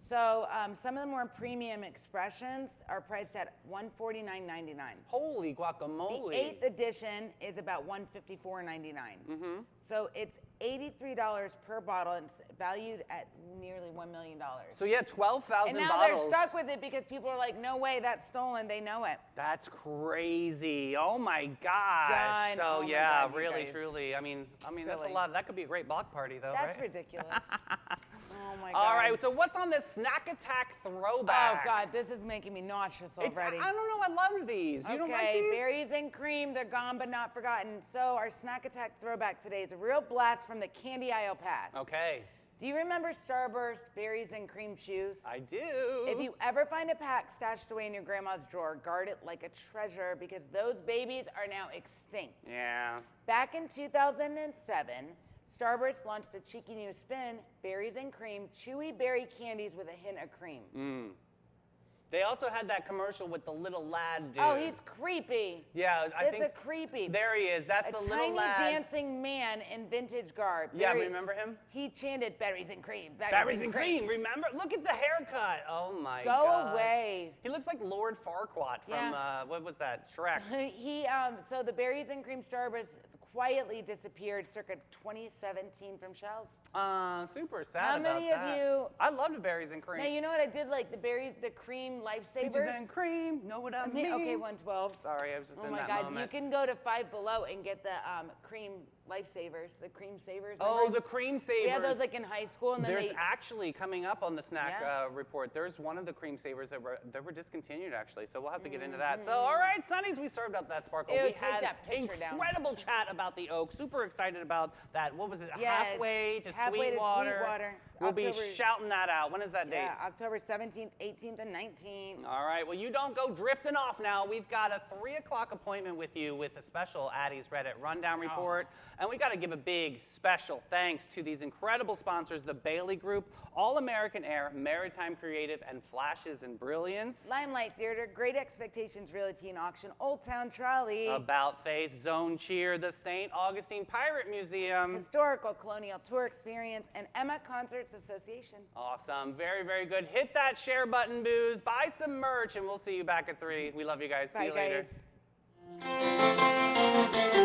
Speaker 2: So some of the more premium expressions are priced at $149.99.
Speaker 1: Holy
Speaker 2: The
Speaker 1: guacamole.
Speaker 2: 8th edition is about $154.99. So it's $83 per bottle and it's valued at nearly $1 million.
Speaker 1: So yeah, 12,000
Speaker 2: And now
Speaker 1: bottles.
Speaker 2: they're stuck with it because people are like, no way, that's stolen. They know it.
Speaker 1: That's crazy. Oh my gosh.
Speaker 2: Done.
Speaker 1: So
Speaker 2: Oh my
Speaker 1: yeah,
Speaker 2: God, you
Speaker 1: really,
Speaker 2: guys.
Speaker 1: truly. I mean that's a
Speaker 2: Silly.
Speaker 1: lot. That could be a great block party though,
Speaker 2: That's
Speaker 1: right?
Speaker 2: ridiculous. Oh my God.
Speaker 1: All right, so what's on this snack attack throwback?
Speaker 2: Oh God, this is making me nauseous already.
Speaker 1: I don't know, I love these. You don't like
Speaker 2: Okay,
Speaker 1: these?
Speaker 2: berries and cream, they're gone but not forgotten. So our snack attack throwback today is a real blast from the candy aisle pass.
Speaker 1: Okay,
Speaker 2: Do you remember Starburst berries and cream chews?
Speaker 1: I do.
Speaker 2: If you ever find a pack stashed away in your grandma's drawer, guard it like a treasure because those babies are now extinct.
Speaker 1: Yeah.
Speaker 2: Back in 2007, Starburst launched a cheeky new spin, berries and cream, chewy berry candies with a hint of cream.
Speaker 1: They also had that commercial with the little lad dude.
Speaker 2: Oh, he's creepy.
Speaker 1: Yeah, I
Speaker 2: It's
Speaker 1: think
Speaker 2: a creepy.
Speaker 1: there he is. That's
Speaker 2: A
Speaker 1: the little
Speaker 2: tiny
Speaker 1: lad.
Speaker 2: dancing man in vintage garb.
Speaker 1: Yeah, remember him?
Speaker 2: He chanted berries and cream.
Speaker 1: Berries and cream. Remember? Look at the haircut. Oh my
Speaker 2: Go
Speaker 1: God.
Speaker 2: away.
Speaker 1: He looks like Lord Farquaad from
Speaker 2: Yeah.
Speaker 1: what was that? Shrek.
Speaker 2: So the berries and cream Starburst quietly disappeared circa 2017 from shelves.
Speaker 1: Super sad
Speaker 2: How
Speaker 1: about
Speaker 2: many of
Speaker 1: that.
Speaker 2: you-
Speaker 1: I loved berries and cream.
Speaker 2: Now you know what I did like the cream lifesavers.
Speaker 1: Peaches and cream. Know what I mean?
Speaker 2: Okay, 112.
Speaker 1: Sorry, I was just
Speaker 2: Oh
Speaker 1: in
Speaker 2: my
Speaker 1: that
Speaker 2: God,
Speaker 1: moment.
Speaker 2: you can go to Five Below and get the cream lifesavers, the cream savers.
Speaker 1: Oh,
Speaker 2: remember?
Speaker 1: the cream savers.
Speaker 2: We had those like in high school, and then
Speaker 1: There's
Speaker 2: they.
Speaker 1: actually coming up on the snack
Speaker 2: Yeah.
Speaker 1: report. There's one of the cream savers that were discontinued actually, so we'll have to get into that. So all right, Sonny's, we served up that sparkle.
Speaker 2: Ew,
Speaker 1: we
Speaker 2: take
Speaker 1: had
Speaker 2: that picture down.
Speaker 1: incredible chat about the oak. Super excited about that. What was it?
Speaker 2: Yeah,
Speaker 1: halfway to
Speaker 2: halfway to
Speaker 1: Sweetwater.
Speaker 2: Sweetwater.
Speaker 1: We'll be
Speaker 2: October-
Speaker 1: shouting that out. When is that date?
Speaker 2: Yeah, October 17th, 18th, and 19th.
Speaker 1: All right, well, you don't go drifting off now. We've got a 3 o'clock appointment with you with a special Addie's Reddit Rundown report. And we got to give a big special thanks to these incredible sponsors, the Bailey Group, All American Air, Maritime Creative, and Flashes and Brilliance.
Speaker 2: Limelight Theater, Great Expectations Realty and Auction, Old Town Trolley,
Speaker 1: About Face, Zone Cheer, the St. Augustine Pirate Museum.
Speaker 2: Historical Colonial Tour Experience, and Emma Concerts Association.
Speaker 1: Awesome, very, very good. Hit that share button, booze. Buy some merch, and we'll see you back at 3. We love you guys. See
Speaker 2: Bye,
Speaker 1: you later.
Speaker 2: guys.